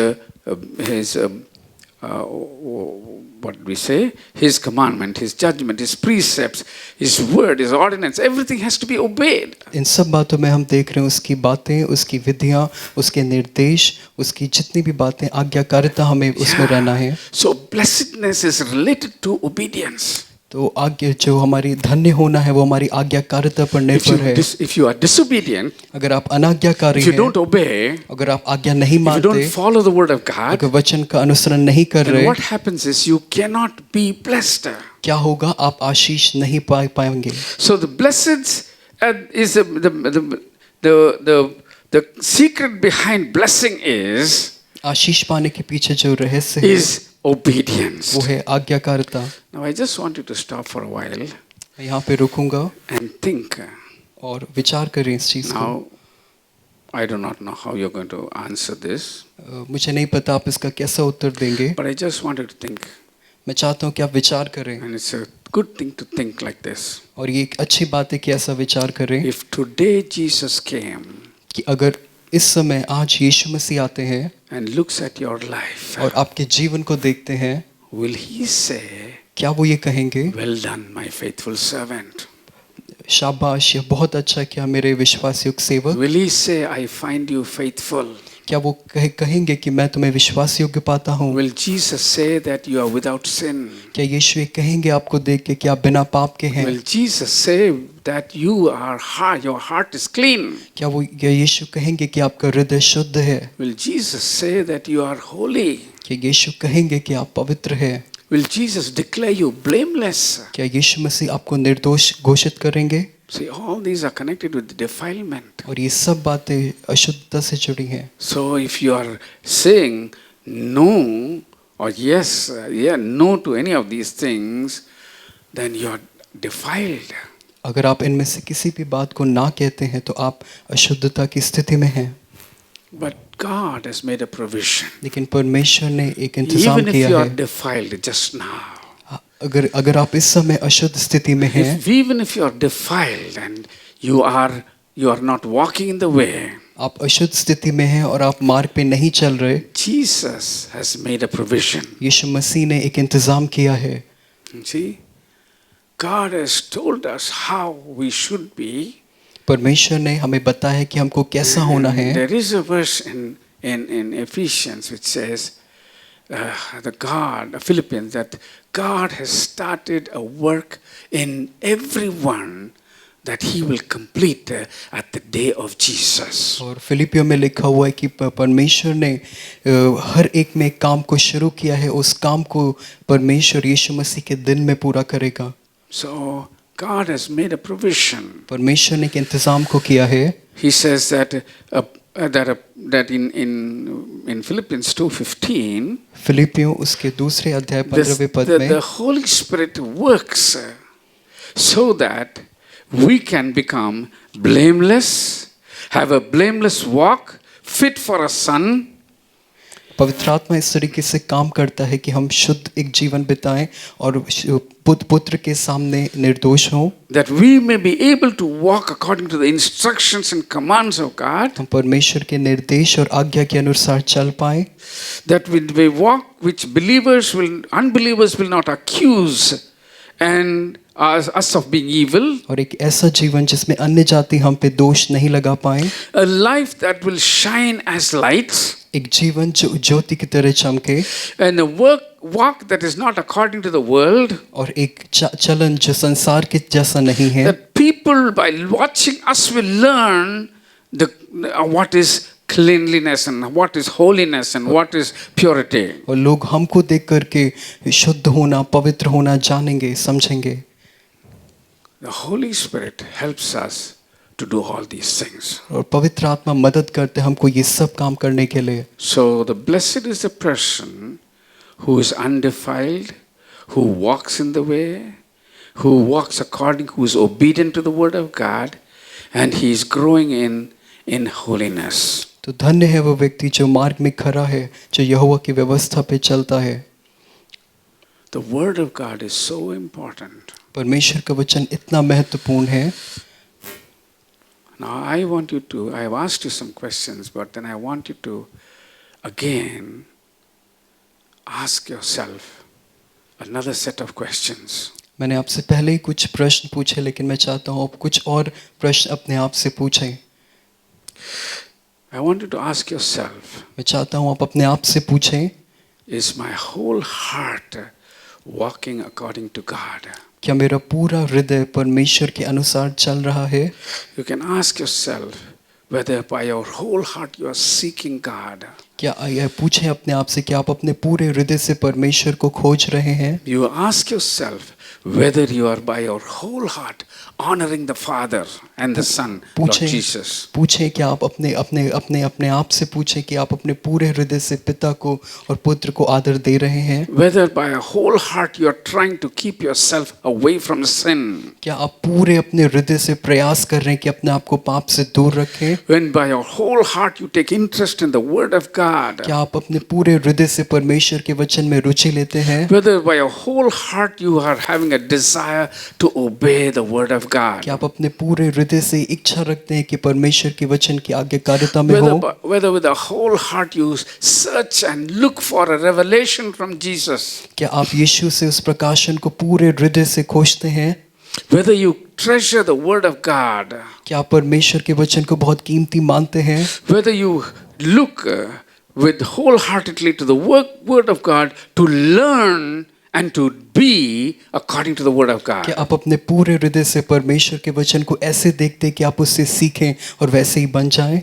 what do we say? His commandment, his judgment, his precepts, his word, his ordinance, everything has to be obeyed. इन सब बातों में हम देख रहे हैं उसकी बातें, उसकी विधियां, उसके निर्देश, उसकी जितनी भी बातें, आज्ञाकारिता हमें उसमें रहना है। So blessedness is related to obedience. तो आज्ञा जो हमारी धन्य होना है वो हमारी आज्ञाकारिता पर निर्भर है। if you are disobedient, अगर आप अनाज्ञाकारी if you हैं, don't obey, अगर आप आज्ञा नहीं if you मानते, don't follow the word of God, अगर वचन का अनुसरण नहीं कर then रहे, what happens is you cannot be blessed. क्या होगा? आप आशीष नहीं पाएंगे। So the blessed is the secret behind blessing is आशीष पाने के पीछे जो रहस्य है obedience. वो है आज्ञाकारिता। Now I just want you to stop for a while मैं यहाँ पे रुकूंगा and think. और विचार करें इस चीज को। Now I do not know how you're going to answer this, मुझे नहीं पता आप इसका कैसा उत्तर देंगे, but I just want you to think. मैं चाहता हूँ कि आप विचार करें, And it's a good thing to think like this. और ये एक अच्छी बात है कि ऐसा विचार करें If today Jesus came कि अगर इस समय आज यीशु मसीह आते हैं and looks at your life, और आपके जीवन को देखते हैं, will he say, क्या वो ये कहेंगे, well done, my faithful servant? शाबाश, यह बहुत अच्छा किया मेरे विश्वासयोग्य सेवक? Will he say, I find you faithful? क्या वो कहेंगे कि मैं तुम्हें विश्वास योग्य पाता हूँ? Will Jesus say that you are without sin? क्या यीशु ये कहेंगे आपको देख के कि आप बिना पाप के हैं? Will Jesus say that your heart is clean? क्या वो यीशु कहेंगे कि आपका हृदय शुद्ध है? Will Jesus say that you are holy? क्या यीशु कहेंगे कि आप पवित्र हैं? Will Jesus declare you blameless? क्या यीशु मसीह आपको निर्दोष घोषित करेंगे? See, all these are connected with defilement. और ये सब बातें अशुद्धता से जुड़ी हैं। So if you are saying no or yes, no to any of these things, then you are defiled. अगर आप इनमें से किसी भी बात को ना कहते हैं तो आप अशुद्धता की स्थिति में हैं। But God has made a provision. लेकिन परमेश्वर ने एक इंतजाम Even if किया you are है। defiled just now, अगर आप इस समय अशुद्ध स्थिति में हैं, even if you are defiled and you are not walking in the way, आप अशुद्ध स्थिति में हैं और आप मार्ग पे नहीं चल रहे, Jesus has made a provision. यीशु मसीह ने एक इंतजाम किया है। See, God has told us how we should be. परमेश्वर ने हमें बताया है कि हमको कैसा होना है। There is a verse in Ephesians which says, Philippians, that God has started a work in everyone that He will complete at the day of Jesus. और फिलिपियों में लिखा हुआ है कि परमेश्वर ने हर एक में काम को शुरू किया है, उस काम को परमेश्वर यीशु मसीह के दिन में पूरा करेगा। So God has made a provision. परमेश्वर ने एक इंतजाम को किया है। He says that in Philippians 2:15, फिलिपियों उसके दूसरे अध्याय 15वें पद में the Holy Spirit works so that we can become blameless, have a blameless walk, fit for a son. पवित्र आत्मा इस तरीके से काम करता है कि हम शुद्ध एक जीवन बिताएं और पुत्र के सामने निर्दोष हों, That we may be able to walk according to the instructions and commands of God. हम परमेश्वर के निर्देश और आज्ञा के अनुसार चल पाएं, That we walk which unbelievers will not accuse and us of being evil. और एक ऐसा जीवन जिसमें अन्य जाति हम पे दोष नहीं लगा पाए, A life that will shine as lights. एक जीवन जो ज्योति की तरह चमके, And a walk that is not according to the world. और एक चलन जो संसार के जैसा नहीं है, That people by watching us will learn what is cleanliness and what is holiness and what is purity. और लोग हमको देख करके शुद्ध होना, पवित्र होना जानेंगे, समझेंगे। The Holy Spirit helps us to do all these things. और पवित्र आत्मा मदद करते हमको ये सब काम करने के लिए। So the blessed is the person who is undefiled, who walks in the way, who is obedient to the word of God, and he is growing in holiness. तो धन्य है वो व्यक्ति जो मार्ग में खड़ा है, जो यहोवा की व्यवस्था पे चलता है। The word of God is so important. परमेश्वर का वचन इतना महत्वपूर्ण है। Now I have asked you some questions, but then I want you to again ask yourself another set of questions. मैंने आपसे पहले ही कुछ प्रश्न पूछे, लेकिन मैं चाहता हूँ आप कुछ और प्रश्न अपने आप से पूछें। I want you to ask yourself, मैं चाहता हूँ आप अपने आप से पूछें, is my whole heart walking according to God? क्या मेरा पूरा हृदय परमेश्वर के अनुसार चल रहा है? You can ask yourself whether by your whole heart you are seeking God. क्या यह पूछें अपने आप से कि आप अपने पूरे हृदय से परमेश्वर को खोज रहे हैं? You ask yourself whether you are by your whole heart honoring the Father and the Son, Lord Jesus. पूछें कि आप अपने आप से पूछें कि आप अपने पूरे हृदय से पिता को और पुत्र को आदर दे रहे हैं? Whether by a whole heart you are trying to keep yourself away from sin. क्या आप पूरे अपने हृदय से प्रयास कर रहे हैं कि अपने आप को पाप से दूर रखें? When by your whole heart you take interest in the Word of God. क्या आप अपने पूरे हृदय से परमेश्वर के वचन में रुचि लेते हैं? Whether by your whole heart you are having a desire to obey the Word of God. क्या आप अपने पूरे हृदय से इच्छा रखते हैं कि परमेश्वर के वचन की आज्ञाकारिता में हो? Whether with a whole heart you search and look for a revelation from Jesus. क्या आप यीशु से उस प्रकाशन को पूरे हृदय से खोजते हैं? Whether you treasure the Word of God. क्या आप परमेश्वर के वचन को बहुत कीमती मानते हैं? Whether you look with wholeheartedly to the Word of God to learn and to be according to the Word of God. क्या आप अपने पूरे हृदय से परमेश्वर के वचन को ऐसे देखते हैं कि आप उससे सीखें और वैसे ही बन जाएं?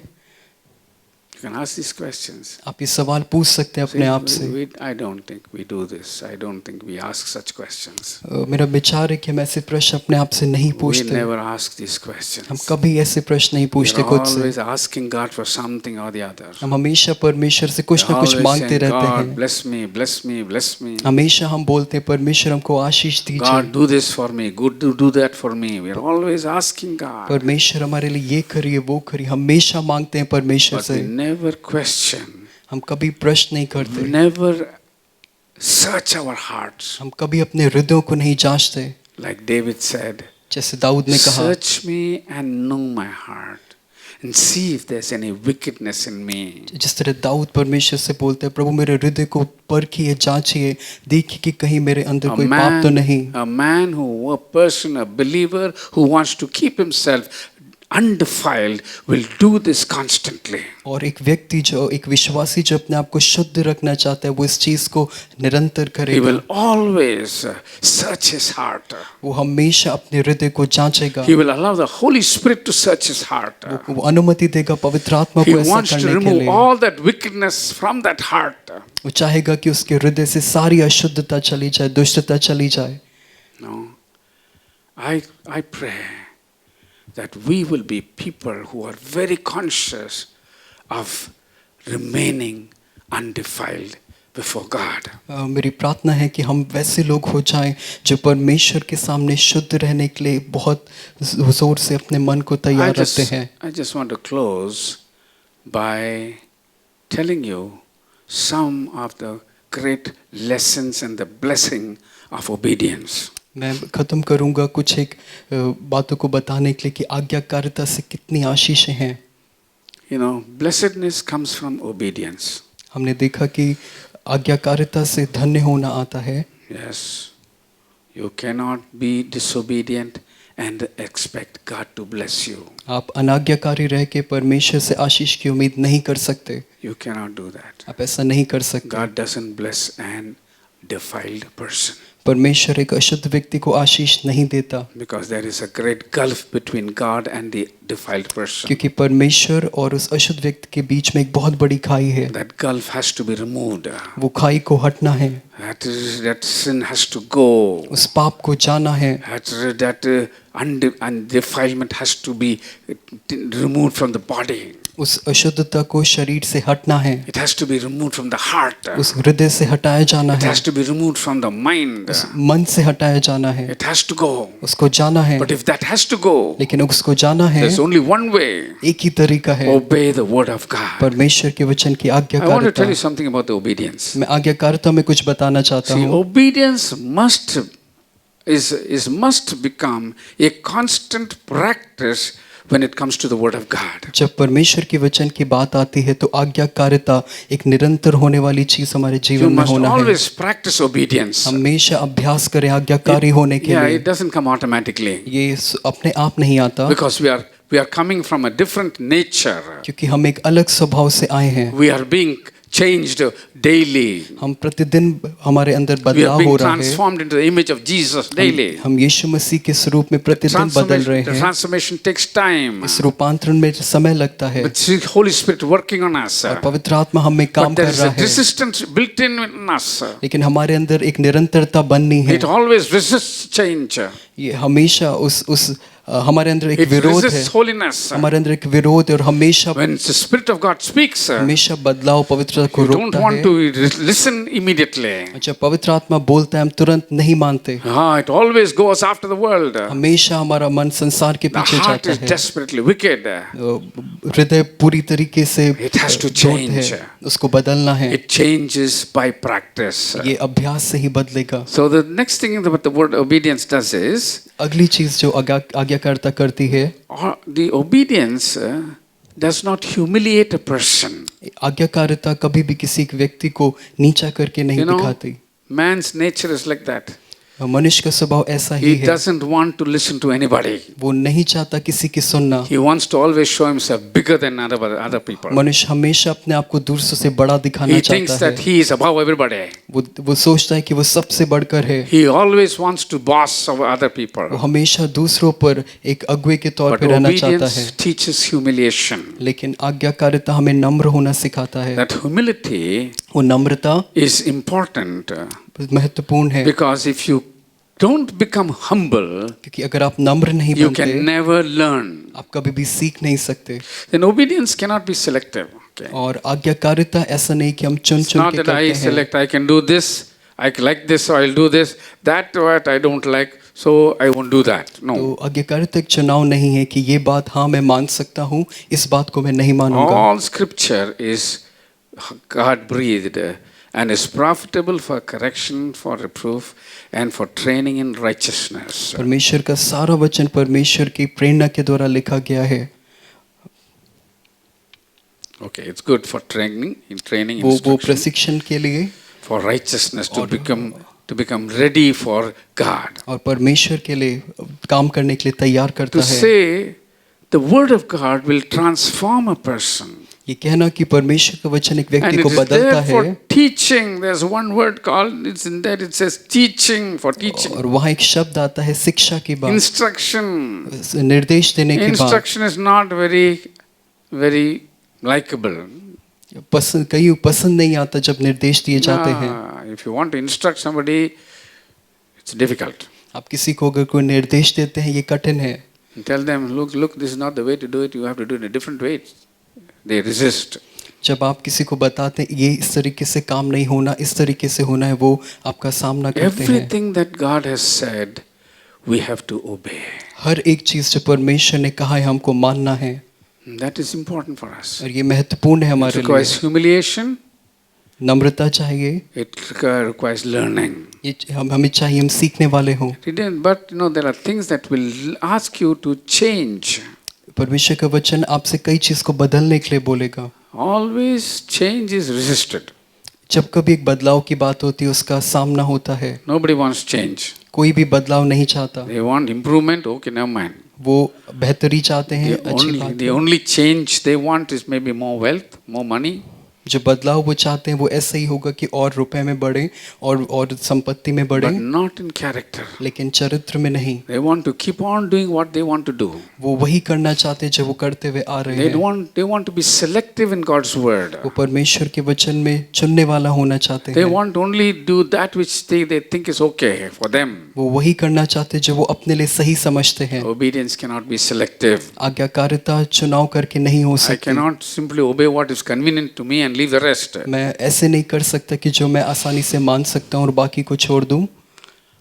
You can ask these questions. आप ये सवाल पूछ सकते हैं अपने आप से। I don't think we do this. I don't think we ask such questions. मेरा विचार है कि हम ऐसे प्रश्न अपने आप से नहीं We पूछते। never ask these questions. हम कभी ऐसे प्रश्न नहीं पूछते We're खुद से। always asking God for something or the other. हम हमेशा परमेश्वर से कुछ ना कुछ Always मांगते saying, रहते God हैं। bless me, bless me, bless me. हमेशा हम बोलते हैं परमेश्वर हमको आशीष God दीजिए। do this for me. Good do that for me. We are always asking God. परमेश्वर हमारे लिए ये करिए वो करिए, हमेशा मांगते हैं परमेश्वर But we से। never question. हम कभी प्रश्न नहीं करते। Never search our hearts. हम कभी अपने हृदयों को नहीं जांचते। Like David said, जैसे दाऊद ने कहा, search me and know my heart and see if there's any wickedness in me. जिस तरह दाऊद परमेश्वर से बोलते हैं, प्रभु मेरे हृदय को परखिए, जांचिए, देखिए कि कहीं मेरे अंदर कोई पाप तो नहीं। A person, a believer who wants to keep himself undefiled will do this constantly. और एक व्यक्ति जो एक विश्वासी जो अपने आप को शुद्ध रखना चाहता है, वो इस चीज को निरंतर He करेगा। will always search his heart. वो हमेशा अपने हृदय को जांचेगा। He will allow the Holy Spirit to search his heart. वो अनुमति देगा पवित्र आत्मा He को ऐसा wants to करने के remove लिए। all that wickedness from that heart. वो चाहेगा कि उसके हृदय से सारी अशुद्धता चली जाए, दुष्टता चली जाए। No, I pray that we will be people who are very conscious of remaining undefiled before God. मेरी प्रार्थना है कि हम वैसे लोग हो जाएं जो परमेश्वर के सामने शुद्ध रहने के लिए बहुत जोर से अपने मन को तैयार रखते हैं। I just want to close by telling you some of the great lessons and the blessing of obedience. मैं खत्म करूंगा कुछ एक बातों को बताने के लिए कि आज्ञाकारिता से कितनी आशीषें हैं। You know, blessedness comes from obedience. हमने देखा कि आज्ञाकारिता से धन्य होना आता है। Yes, you cannot be disobedient and expect God to bless you. आप अनाज्ञाकारी रह के परमेश्वर से आशीष की उम्मीद नहीं कर सकते। You cannot do that. आप ऐसा नहीं कर सकते। God doesn't bless an defiled person. परमेश्वर एक अशुद्ध व्यक्ति को आशीष नहीं देता, Because there is a great gulf between God and the defiled person. क्योंकि परमेश्वर और उस अशुद्ध व्यक्ति के बीच में एक बहुत बड़ी खाई है। That gulf has to be removed. वो खाई को हटना है, That sin has to go. उस पाप को जाना है, That undefilement has to be removed from the body. उस अशुद्धता को शरीर से हटना है, It has to be removed from the heart. उस हृदय से हटाया जाना It है, has to be removed from the mind. उस मन से हटाया जाना है, It has to go. उसको जाना है। But if that has to go, लेकिन उसको जाना है, there's only one way. एक ही तरीका है, Obey the word of God. परमेश्वर के वचन की I want to tell आज्ञाकारिता। you something about the obedience. मैं आज्ञाकारिता में कुछ बताना चाहता See, हूँ। obedience must become a constant practice when it comes to the word of God. जब परमेश्वर के वचन की बात आती है तो आज्ञाकारिता एक निरंतर होने वाली चीज हमारे You जीवन में must होना है। always practice obedience. हमेशा अभ्यास करें आज्ञाकारी होने के Yeah, लिए। it doesn't come automatically ये अपने आप नहीं आता, because we are coming from a different nature. क्योंकि हम एक अलग स्वभाव से आए हैं। We are being changed daily. हम प्रतिदिन हमारे अंदर We are बदलाव हो being रहा है। transformed into the image of Jesus daily. हम यीशु मसीह के स्वरूप में प्रतिदिन बदल रहे The हैं। transformation takes time. इस रूपांतरण में समय लगता है But the Holy Spirit working on us. और पवित्र आत्मा हम में काम But there कर is रहा a है, resistance built in us. लेकिन हमारे अंदर एक निरंतरता बननी है। It always resists change. ये हमेशा हमारे अंदर एक It विरोध है, resists holiness. हमारे अंदर एक विरोध है और हमेशा When the Spirit of God speaks, हमेशा बदलाव पवित्रता को you don't रोकता want है। to listen immediately. जब पवित्र आत्मा बोलता है हम तुरंत नहीं मानते, It always goes after the world. हमेशा हमारा मन संसार के The पीछे heart जाता is है। desperately wicked. हृदय पूरी तरीके से It has to धूर्त है, change. उसको बदलना है। It changes by practice. ये अभ्यास से ही बदलेगा। So the next thing that the word obedience does is, अगली चीज जो आज्ञाकारिता करती है, the obedience does not humiliate a person. आज्ञाकारिता कभी भी किसी एक व्यक्ति को नीचा करके नहीं You know, दिखाती। man's nature is like that. मनुष्य का स्वभाव ऐसा ही He है, doesn't want to listen to anybody. वो नहीं चाहता किसी की सुनना। He wants to always show himself bigger than other people. मनुष्य हमेशा अपने आप को दूसरों से बड़ा दिखाना He thinks चाहता that है। he is above everybody. वो सोचता है कि वो सबसे बढ़कर है। He always wants to boss over other people. वो हमेशा दूसरों पर एक अगुवे के तौर But पर रहना चाहता है। obedience teaches humiliation. लेकिन आज्ञाकारिता हमें नम्र होना सिखाता है। That humility वो नम्रता is important महत्वपूर्ण है, because if you don't become humble, क्योंकि अगर आप नम्र नहीं you बनते, can never learn. आप कभी भी सीख नहीं सकते। Then obedience cannot be selective. Okay. और आज्ञाकारिता ऐसा नहीं कि हम चुन It's चुन not के that I करते हैं। select, I can do this, I like this, so I'll do this. That what I don't like, so I won't do that. तो No. आज्ञाकारिता एक चुनाव नहीं है कि ये बात हाँ मैं मान सकता हूँ, इस बात को मैं नहीं मानूंगा। All scripture is God breathed and is profitable for correction, for reproof, and for training in righteousness. परमेश्वर का सारा वचन परमेश्वर की प्रेरणा के द्वारा लिखा गया है। Okay, it's good for training, in वो instruction, प्रशिक्षण के लिए for righteousness to become ready for God. और परमेश्वर के लिए काम करने के लिए तैयार करता To है। say the word of God will transform a person. ये कहना कि परमेश्वर का वचन एक And व्यक्ति it को is बदलता there है for teaching. There's one word called, it's in there, it says teaching, for teaching. और वहाँ एक शब्द आता है शिक्षा की बात, Instruction. निर्देश देने की बात। Instruction is not very likable. कई पसंद नहीं आता जब निर्देश दिए जाते हैं। If you want to instruct somebody, it's difficult. आप किसी को अगर कोई निर्देश देते हैं ये कठिन है। Tell them, look, this is not the way to do it. You have to do it in a different way. They resist. जब आप किसी को बताते हैं ये इस तरीके से काम नहीं होना, इस तरीके से होना है, वो आपका सामना करते हैं। Everything that God has said, we have to obey. हर एक चीज जो परमेश्वर ने कहा है हमको मानना है, That is important for us. और ये महत्वपूर्ण है It हमारे requires लिए। humiliation. नम्रता चाहिए, It requires learning. ये हमें चाहिए हम सीखने वाले हों। But there are things that will ask you to change. परमेश्वर का वचन आपसे कई चीज को बदलने के लिए बोलेगा। Always change is resisted. जब कभी एक बदलाव की बात होती है उसका सामना होता है। Nobody wants change. कोई भी बदलाव नहीं चाहता, They want improvement. Okay, never mind. वो बेहतरी चाहते हैं, अच्छी बात The है। only change they want is maybe more wealth, more money. जो बदलाव वो चाहते हैं वो ऐसा ही होगा कि और रुपए में बढ़े और संपत्ति में बढ़े, But not in character. लेकिन चरित्र में नहीं। They want to keep on doing what they want to do. वो वही करना चाहते हैं जो वो करते हुए आ रहे They हैं। want to be selective in God's word. वो परमेश्वर के वचन में चुनने वाला होना चाहते They हैं। want to only do that which they think is okay for them. वो वही करना चाहते हैं जो वो अपने लिए सही समझते हैं। Obedience cannot be selective. आज्ञाकारिता चुनाव करके नहीं हो I सकती। cannot simply obey what is convenient to me and leave the rest. मैं ऐसे नहीं कर सकता कि जो मैं आसानी से मान सकता हूँ और बाकी को छोड़ दूँ।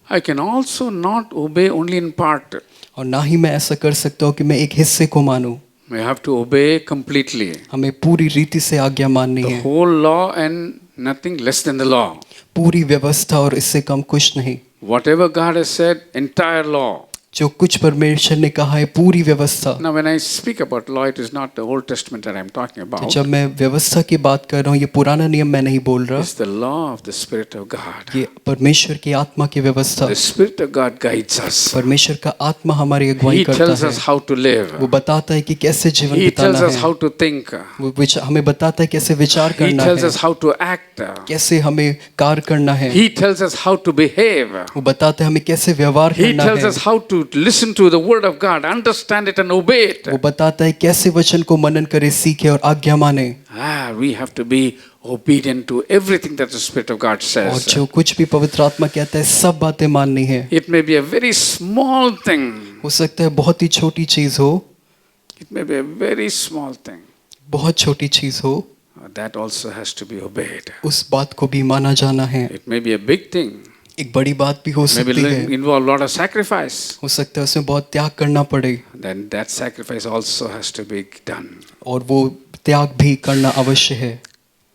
I can also not obey only in part. और ना ही मैं ऐसा कर सकता हूँ कि मैं एक हिस्से को मानूं। We have to obey completely. हमें पूरी रीति से आज्ञा माननी The है, whole law and nothing less than the law. पूरी व्यवस्था और इससे कम कुछ नहीं। Whatever God has said, entire law. जो कुछ परमेश्वर ने कहा है पूरी व्यवस्था। Now, when I speak about law, it is not the Old Testament that I'm talking about. जब मैं व्यवस्था की बात कर रहा हूँ, ये पुराना नियम मैं नहीं बोल रहा, It's the law of the Spirit of God. ये परमेश्वर की आत्मा की व्यवस्था। The Spirit of God guides us. परमेश्वर का आत्मा हमारी अगुवाई He करता tells है, us how to live. वो बताता है कि कैसे जीवन He tells बिताना us है, how to think. वो हमें बताता है कैसे विचार He करना tells है, us how to act. कैसे हमें कार्य करना है, He tells us how to behave. वो बताता है हमें कैसे व्यवहार He करना tells है, us how to listen to the word of God, understand it and obey it. वो बताता है कैसे वचन को मनन करे, सीखे और आज्ञा माने। We have to be obedient to everything that the Spirit of God और says. जो कुछ भी पवित्र आत्मा कहता है सब बातें माननी है। It may be a very small thing. हो सकता है बहुत ही छोटी चीज हो, It may be a very small thing. बहुत छोटी चीज हो, That also has to be obeyed. उस बात को भी माना जाना है। It may be a big thing. एक बड़ी बात भी हो Maybe सकती है, involve a lot of sacrifice. हो सकता है उसमें बहुत त्याग करना पड़े, Then that sacrifice also has to be done. और वो त्याग भी करना अवश्य है।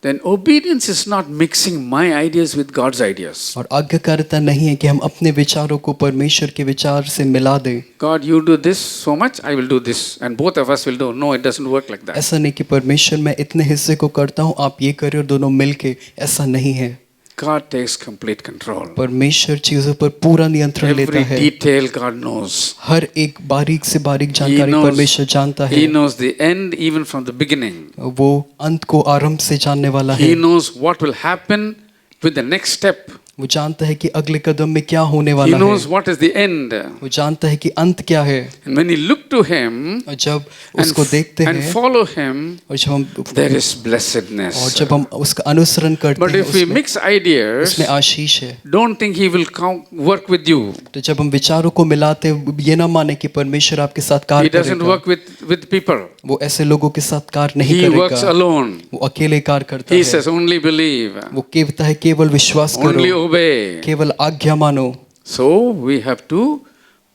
Then obedience is not mixing my ideas with God's ideas. और आज्ञाकारिता नहीं है कि हम अपने विचारों को परमेश्वर के विचार से मिला दें। God, you do this so much, I will do this, and both of us will do. No, it doesn't work like that. ऐसा नहीं कि परमेश्वर मैं इतने हिस्से को करता हूँ, आप ये करें और दोनों मिलके, ऐसा नहीं है। God takes complete control. परमेश्वर चीजों पर पूरा नियंत्रण लेता Every है। detail God knows. हर एक बारीक से बारीक He जानकारी knows, परमेश्वर जानता he है। knows the end even from the beginning. वो अंत को आरंभ से जानने वाला है। He knows what will happen with the next step. वो जानता है कि अगले कदम में क्या होने He वाला knows है। what is the end. वो जानता है कि अंत क्या है। And when you look to Him और जब उसको देखते and हैं follow Him, और जब हम there is और blessedness. जब हम उसका अनुसरण करते But हैं, if we उसमें mix ideas, उसमें आशीष है। don't think He will work with you. तो जब हम विचारों को मिलाते हैं, ये ना माने कि परमेश्वर आपके साथ कार्य He doesn't करेगा। work with people. वो ऐसे लोगों के साथ कार्य नहीं He works करेगा, alone. वो अकेले कार्य करता He है। says only believe, वो कहता है केवल विश्वास only करो, obey. केवल आज्ञा मानो। So we have to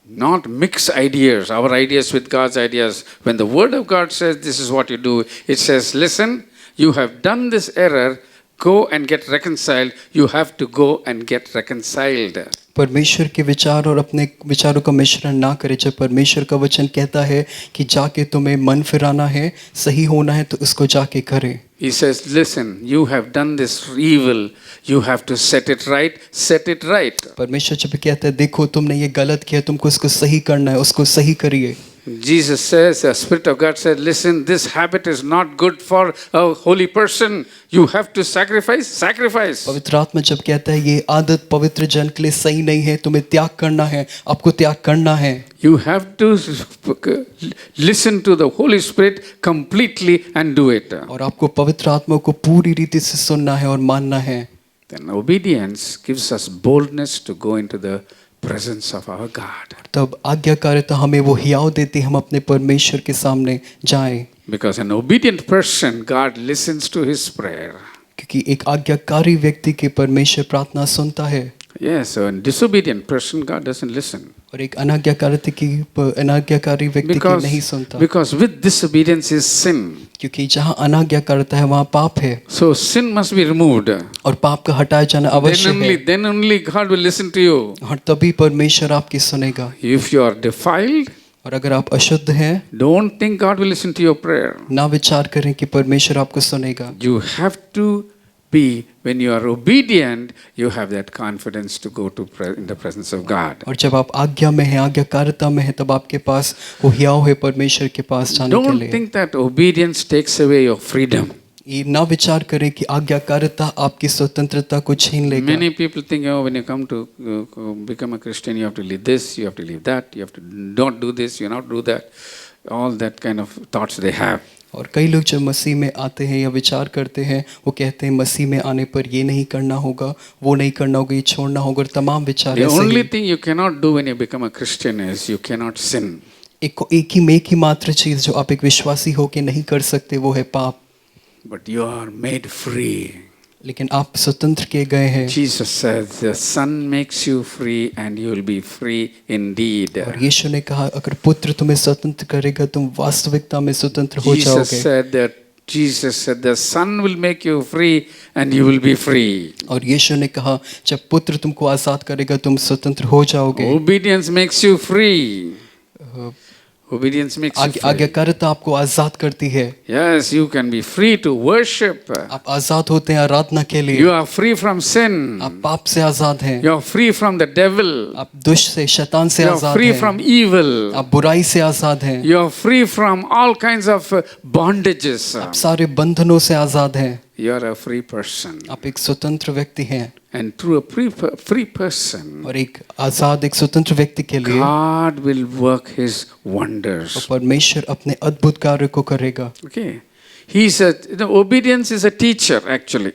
not mix ideas, our ideas with God's ideas. When the Word of God says this is what you do, it says, listen, you have done this error, go and get reconciled. You have to go and get reconciled. परमेश्वर के विचार और अपने विचारों का मिश्रण ना करे। जब परमेश्वर का वचन कहता है कि जाके तुम्हें मन फिराना है, सही होना है, तो उसको जाके करें। He says, listen, you have done this evil, you have to set it right, set it right. परमेश्वर जब कहता है देखो तुमने ये गलत किया, तुमको उसको सही करना है, उसको सही करिए। Jesus says, the Spirit of God said, listen, this habit is not good for a holy person. You have to sacrifice. पवित्र आत्मा जब कहता है ये आदत पवित्र जन के लिए सही नहीं है, तुम्हें त्याग करना है, आपको त्याग करना है। You have to listen to the Holy Spirit completely and do it. और आपको पवित्र आत्मा को पूरी रीति से सुनना है और मानना है। Then obedience gives us boldness to go into the presence of our God. तब आज्ञाकारिता हमें वो हियाव देती, हम अपने परमेश्वर के सामने जाएं। Because an obedient person, God listens to his prayer. क्योंकि एक आज्ञाकारी व्यक्ति की परमेश्वर प्रार्थना सुनता है। Yes, so a disobedient person, God doesn't listen. और एक अनाज्ञाकारी व्यक्ति की नहीं सुनता। Because with disobedience is sin. क्योंकि जहाँ अनाज्ञाकारिता है वहाँ पाप है। So sin must be removed. और पाप का हटाया जाना अवश्य है। Then only God will listen to you. और तभी परमेश्वर आपकी सुनेगा। If you are defiled, और अगर आप अशुद्ध हैं, don't think God will listen to your prayer. ना विचार करें कि परमेश्वर आपको सुनेगा। You have to be, when you are obedient, you have that confidence to go to in the presence of God. और जब आप आज्ञा में हैं, आज्ञाकारिता में हैं, तब आपके पास वो हियाव है परमेश्वर के पास जाने के Don't लिए। think that obedience takes away your freedom. ये ना विचार करें कि आज्ञाकारिता आपकी स्वतंत्रता को छीन लेगा। Many people think, oh, when you come to become a Christian, you have to leave this, you have to leave that, you have to not do this, you not do that. All that kind of thoughts they have. और कई लोग जब मसीह में आते हैं या विचार करते हैं, वो कहते हैं मसीह में आने पर ये नहीं करना होगा, वो नहीं करना होगा, ये छोड़ना होगा, और तमाम विचार The ऐसे only he. thing you cannot do when you become a Christian is you cannot sin. एक ही मात्र चीज जो आप एक विश्वासी हो के नहीं कर सकते, वो है पाप। But you are made free. लेकिन आप स्वतंत्र किए गए हैं। Jesus says, the Son makes you free and you will be free indeed. और यीशु ने कहा अगर पुत्र तुम्हें स्वतंत्र करेगा, तुम वास्तविकता में स्वतंत्र हो Jesus जाओगे। said that Jesus said, the Son will make you free and you will be free. और यीशु ने कहा जब पुत्र तुमको आज़ाद करेगा तुम स्वतंत्र हो जाओगे। Obedience makes you free. Obedience makes you free. आज्ञाकारिता आपको आज़ाद करती है। Yes, you can be free to worship. आप आज़ाद होते हैं आराधना के लिए। You are free from sin. आप पाप से आज़ाद हैं। You are free from the devil. आप दुष्ट से शैतान से You are आज़ाद free हैं। from evil. आप बुराई से आज़ाद हैं। You are free from all kinds of bondages. आप सारे बंधनों से आज़ाद हैं। You are a free person. आप एक स्वतंत्र व्यक्ति हैं। And through a free person, और एक आज़ाद एक स्वतंत्र व्यक्ति के लिए God will work His wonders. परमेश्वर अपने अद्भुत कार्य को करेगा। Okay, obedience is a teacher actually.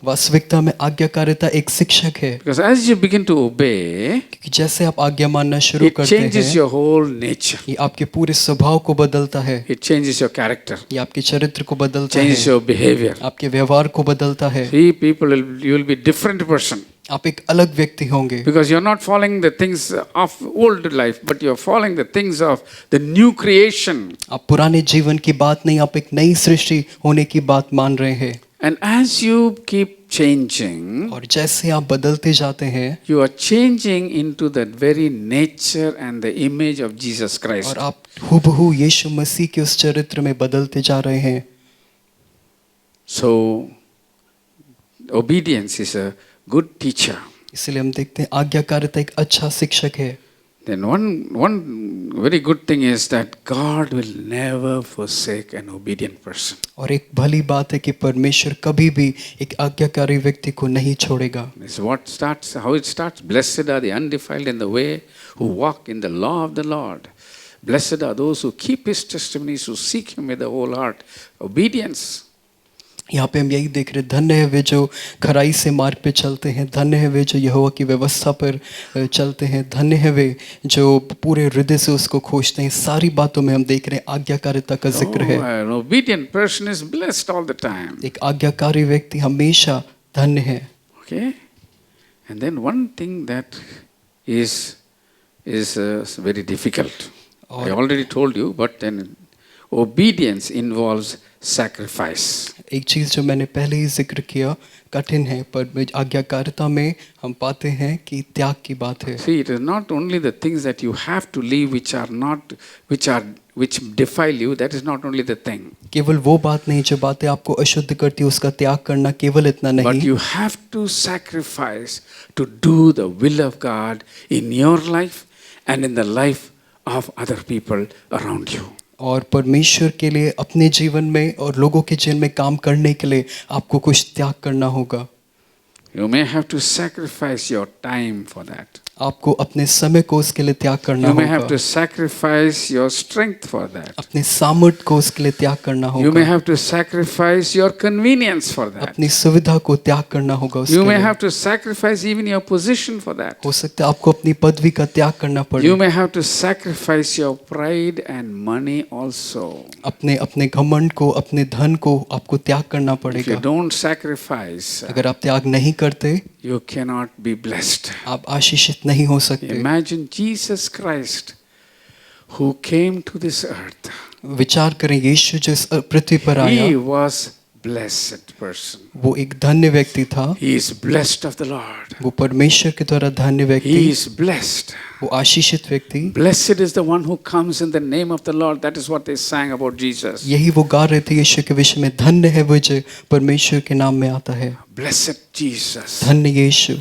वास्तविकता में आज्ञाकारिता एक शिक्षक है। Because as you begin to obey, क्योंकि जैसे आप आज्ञा मानना शुरू it करते changes हैं your whole nature. ये आपके पूरे स्वभाव को बदलता है। It changes your character, ये आपके चरित्र को बदलता changes है। your behavior. आपके व्यवहार को बदलता है। See, you will be different person. आप एक अलग व्यक्ति होंगे। Because you're not following the things of old life, but you're following the things of the new creation. आप पुराने जीवन की बात नहीं, आप एक नई सृष्टि होने की बात मान रहे हैं। And as you keep changing, और जैसे आप बदलते जाते हैं you are changing into the very nature and the image of Jesus Christ. और आप हूबहू यीशु मसीह के उस चरित्र में बदलते जा रहे हैं। So, obedience is a good teacher. इसलिए हम देखते हैं आज्ञाकारिता एक अच्छा शिक्षक है। Then one very good thing is that God will never forsake an obedient person. और एक भली बात है कि परमेश्वर कभी भी एक आज्ञाकारी व्यक्ति को नहीं छोड़ेगा। This is how it starts. Blessed are the undefiled in the way, who walk in the law of the Lord. Blessed are those who keep His testimonies, who seek Him with the whole heart. Obedience. यहाँ पे हम यही देख रहे हैं, धन्य है वे जो खराई से मार्ग पे चलते हैं, धन्य है वे जो यहोवा की व्यवस्था पर चलते हैं, धन्य है वे जो पूरे हृदय से उसको खोजते हैं। सारी बातों में हम देख रहे हैं आज्ञाकारिता का जिक्र है। An obedient person is blessed all the time. एक आज्ञाकारी व्यक्ति हमेशा धन्य है। Okay? And then one thing that is very difficult. I already told you, but then obedience involves sacrifice. एक चीज़ जो मैंने पहले ही जिक्र किया कठिन है, पर आज्ञाकारिता में हम पाते हैं कि त्याग की बात है। See, it is not only the things that you have to leave which defile you. That is not only the thing. केवल वो बात नहीं जो बातें आपको अशुद्ध करती है, उसका त्याग करना केवल इतना But नहीं, you have to sacrifice to do the will of God in your life and in the life of other people around you. और परमेश्वर के लिए अपने जीवन में और लोगों के जीवन में काम करने के लिए आपको कुछ त्याग करना होगा। You may have to sacrifice your time for that. आपको अपने समय को उसके लिए त्याग करना You may have होगा, to sacrifice your strength for that. अपने सामर्थ्य को उसके लिए त्याग करना You may होगा, have to sacrifice your convenience for that. अपनी सुविधा को त्याग करना होगा उसके You may लिए। have to sacrifice even your position for that. हो सकता है आपको अपनी पदवी का त्याग करना पड़े, You may have to sacrifice your pride and money also. अपने घमंड को, अपने धन को आपको त्याग करना If you पड़ेगा। don't sacrifice, अगर आप त्याग नहीं करते you cannot be blessed. आप आशीषित नहीं हो सकते। Imagine Jesus Christ who came to this earth. विचार करें यीशु जो इस पृथ्वी पर He आया, was blessed person. वो एक धन्य व्यक्ति था, He is blessed of the Lord. वो परमेश्वर के द्वारा धन्य He व्यक्ति, is blessed. वो आशीषित व्यक्ति। Blessed is the one who comes in the name of the Lord. That is what they sang about Jesus. यही वो गा रहे थे यीशु के विषय में, धन्य है वो जो परमेश्वर के नाम में आता है। Blessed Jesus. धन्य यीशु।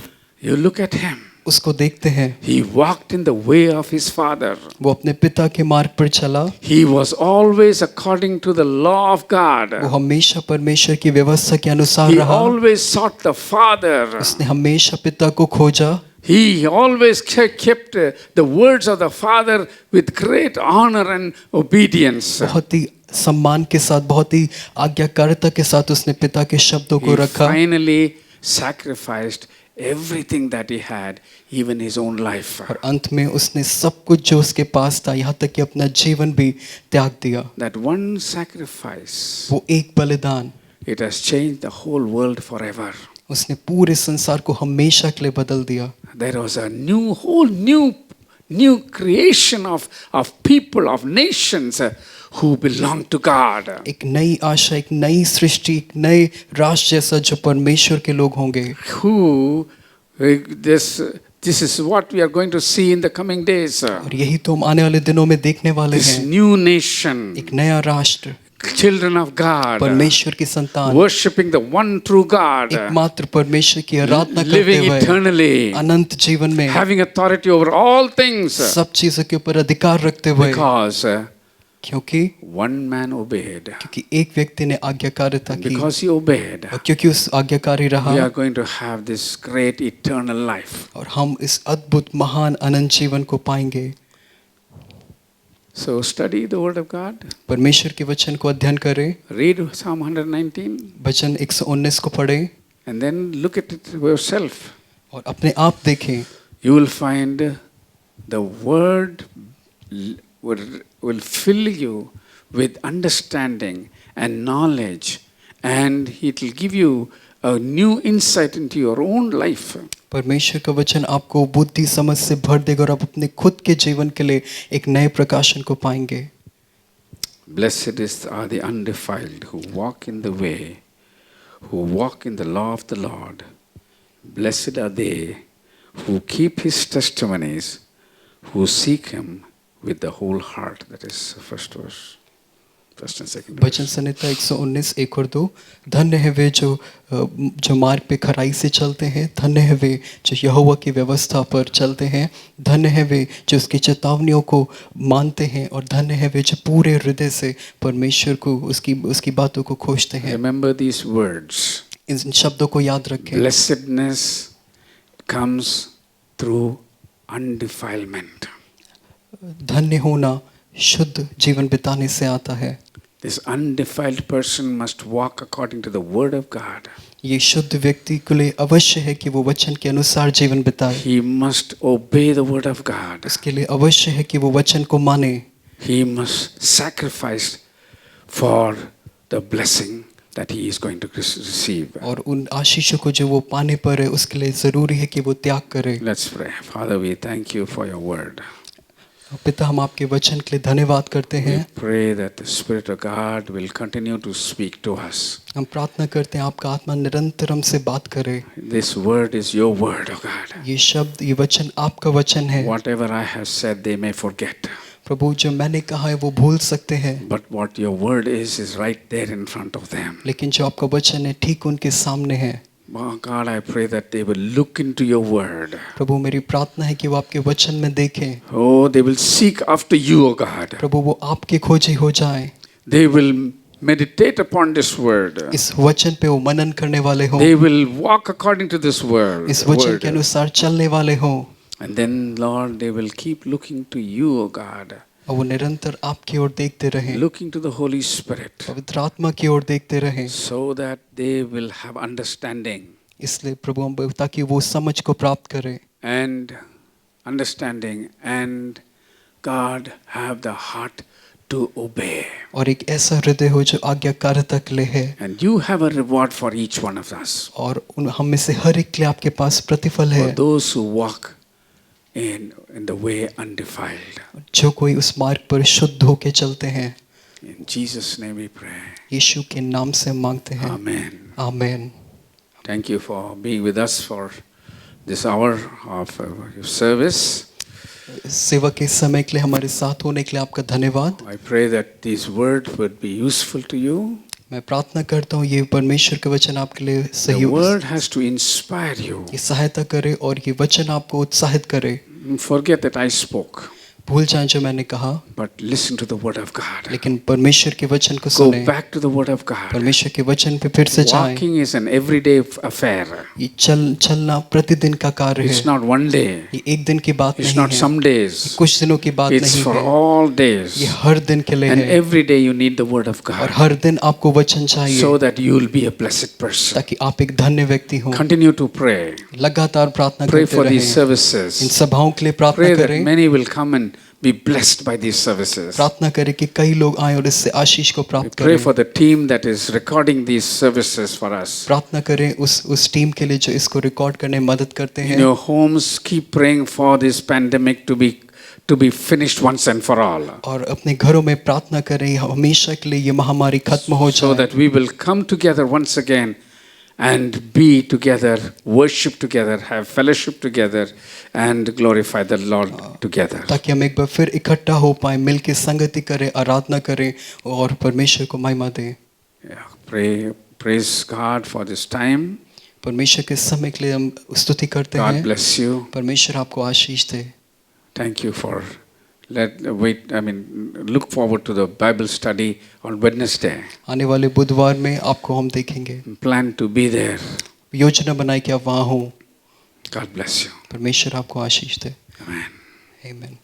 You look at him. उसको देखते हैं, He walked in the way of his Father. वो अपने पिता के मार्ग पर चला, He was always according to the law of God. वो हमेशा परमेश्वर की व्यवस्था के अनुसार He रहा, always sought the Father. उसने हमेशा पिता को खोजा, He always kept the words of the Father with great honor and obedience. बहुत ही सम्मान के साथ, बहुत ही आज्ञाकारिता के साथ उसने पिता के शब्दों को He रखा। finally sacrificed everything that he had, even his own life. और अंत में उसने सब कुछ जो उसके पास था, यहाँ तक कि अपना जीवन भी त्याग दिया। That one sacrifice, वो एक बलिदान, it has changed the whole world forever. उसने पूरे संसार को हमेशा के लिए बदल दिया। There was a whole new creation of people, of nations who belong to God. एक नई आशा, एक नई सृष्टि, एक नए राष्ट्र जैसा जो परमेश्वर के लोग होंगे। Who this is what we are going to see in the coming days. और यही तो हम आने वाले दिनों में देखने वाले This हैं। new nation, एक नया राष्ट्र, children of God, परमेश्वर की संतान, worshiping the one true God, एकमात्र परमेश्वर की आराधना करते living हुए eternally, अनंत जीवन में having authority over all things. सब चीजों के ऊपर अधिकार रखते हुए, Because क्योंकि one man obeyed. एक व्यक्ति ने आज्ञाकारिता की, Because he obeyed, और क्योंकि उस आज्ञाकारी रहा, we are going to have this great eternal life. और हम इस अद्भुत महान अनंत जीवन को पाएंगे। So study the word of God. परमेश्वर के वचन को अध्ययन करें, Read Psalm 119 वचन 119 को पढ़ें and then look at it yourself. और अपने आप देखें। You will find the word will fill you with understanding and knowledge, and it will give you a new insight into your own life. परमेश्वर का वचन आपको बुद्धि समझ से भर देगा और आप अपने खुद के जीवन के लिए एक नए प्रकाशन को पाएंगे। Blessed are the undefiled who walk in the way, who walk in the law of the Lord. Blessed are they who keep his testimonies, who seek him with the whole heart. That is the first verse. First and second वचन verse. संहिता 119 1 और 2। धन्य है वे जो मार्ग पे खराई से चलते हैं, धन्य है वे जो यहोवा की व्यवस्था पर चलते हैं, धन्य है वे जो उसकी चेतावनियों को मानते हैं, और धन्य है वे जो पूरे हृदय से परमेश्वर को उसकी बातों को खोजते हैं। Remember these words. इन शब्दों को याद रखें। Blessedness comes through undefilement. धन्य होना शुद्ध जीवन बिताने से आता है। This undefiled person must walk according to the word of God. ये शुद्ध व्यक्ति के लिए अवश्य है कि वो वचन के अनुसार जीवन बिताए। He must obey the word of God. इसके लिए अवश्य है कि वो वचन को माने। He must sacrifice for the blessing that he is going to receive. और उन आशीषों को जो वो पाने पर है उसके लिए जरूरी है कि वो त्याग करे। Let's pray. Father, we thank you for your word. पिता, हम आपके वचन के लिए धन्यवाद करते We हैं। pray that the Spirit of God will continue to speak to us. हम प्रार्थना करते हैं आपका आत्मा निरंतर हमसे बात करे। This word is your word, oh God. ये शब्द, ये वचन आपका वचन है। Whatever I have said, they may forget. प्रभु, जो मैंने कहा है वो भूल सकते हैं, But what your word is right there in front of them. लेकिन जो आपका वचन है ठीक उनके सामने है। Oh God, I pray that they will look into your word. प्रभु, मेरी प्रार्थना है कि वो आपके वचन में देखें। Oh, they will seek after you, oh God. प्रभु, वो आपके खोजी हो जाए। They will meditate upon this word. इस वचन पे वो मनन करने वाले हों, They will walk according to this word. इस वचन के अनुसार चलने वाले हों, And then, Lord, they will keep looking to you, oh God. और वो निरंतर आपकी ओर देखते रहें, Looking to the Holy Spirit. पवित्र आत्मा की ओर देखते रहें। So that they will have understanding. इसलिए प्रभु, हम ताकि वो समझ को प्राप्त करें, And understanding. And God have the heart to obey. और एक ऐसा हृदय हो जो आज्ञाकारिता के लिए है। And you have a reward for each one of us. और हम में से हर एक के लिए आपके पास प्रतिफल है। For those who walk in the way undefiled. जो कोई उस मार्ग पर शुद्ध होके चलते हैं। In Jesus' name we pray. यीशु के नाम से मांगते हैं। Amen. Amen. Thank you for being with us for this hour of your service. सेवा के समय के लिए हमारे साथ होने के लिए आपका धन्यवाद। I pray that these words would be useful to you. मैं प्रार्थना करता हूँ ये परमेश्वर का वचन आपके लिए सही The हो, word has to inspire you. ये सहायता करे और ये वचन आपको उत्साहित करे। Forget that I spoke, भूल जाएं जो मैंने कहा, but listen to the word of God. लेकिन परमेश्वर के वचन को Go सुने, back to the word of God. परमेश्वर के वचन पे फिर से जाएं। Walking is an everyday affair. ये चलना प्रतिदिन का कार्य It's है। not one day. ये एक दिन की बात It's नहीं not है, some days. कुछ दिनों की बात It's नहीं for है, all ये days. हर दिन के लिए And है। every day you need the word of और God हर दिन आपको वचन चाहिए so that you will be a blessed person. ताकि आप एक धन्य व्यक्ति हो। Continue to pray. लगातार प्रार्थना Pray करते for these रहें। इन services. सभाओं के लिए प्रार्थना Pray that करें, many will come and be blessed by these services. प्रार्थना करें कि कई लोग आए और इससे आशीष को प्राप्त Pray करें। for the team that is recording these services for us. प्रार्थना करें उस टीम के लिए जो इसको रिकॉर्ड करने में मदद करते In हैं। your homes, keep praying for this pandemic to be finished once and for all, और अपने घरों में प्रार्थना करें हमेशा के लिए ये महामारी खत्म हो so जाए, that we will come together once again and be together, worship together, have fellowship together, and glorify the Lord together. ताकि हम एक बार फिर इकट्ठा हो पाए, मिलके संगति करें, आराधना करें और परमेश्वर को महिमा दें। Yeah, praise God for this time. परमेश्वर के समय के लिए हम स्तुति करते God हैं। bless you. परमेश्वर आपको आशीष दे। Thank you for look forward to the Bible study on Wednesday. आने वाले बुधवार में आपको हम देखेंगे। Plan to be there. योजना बनाए कि आप वहाँ हो। God bless you. परमेश्वर आपको आशीष दे। Amen. आमीन।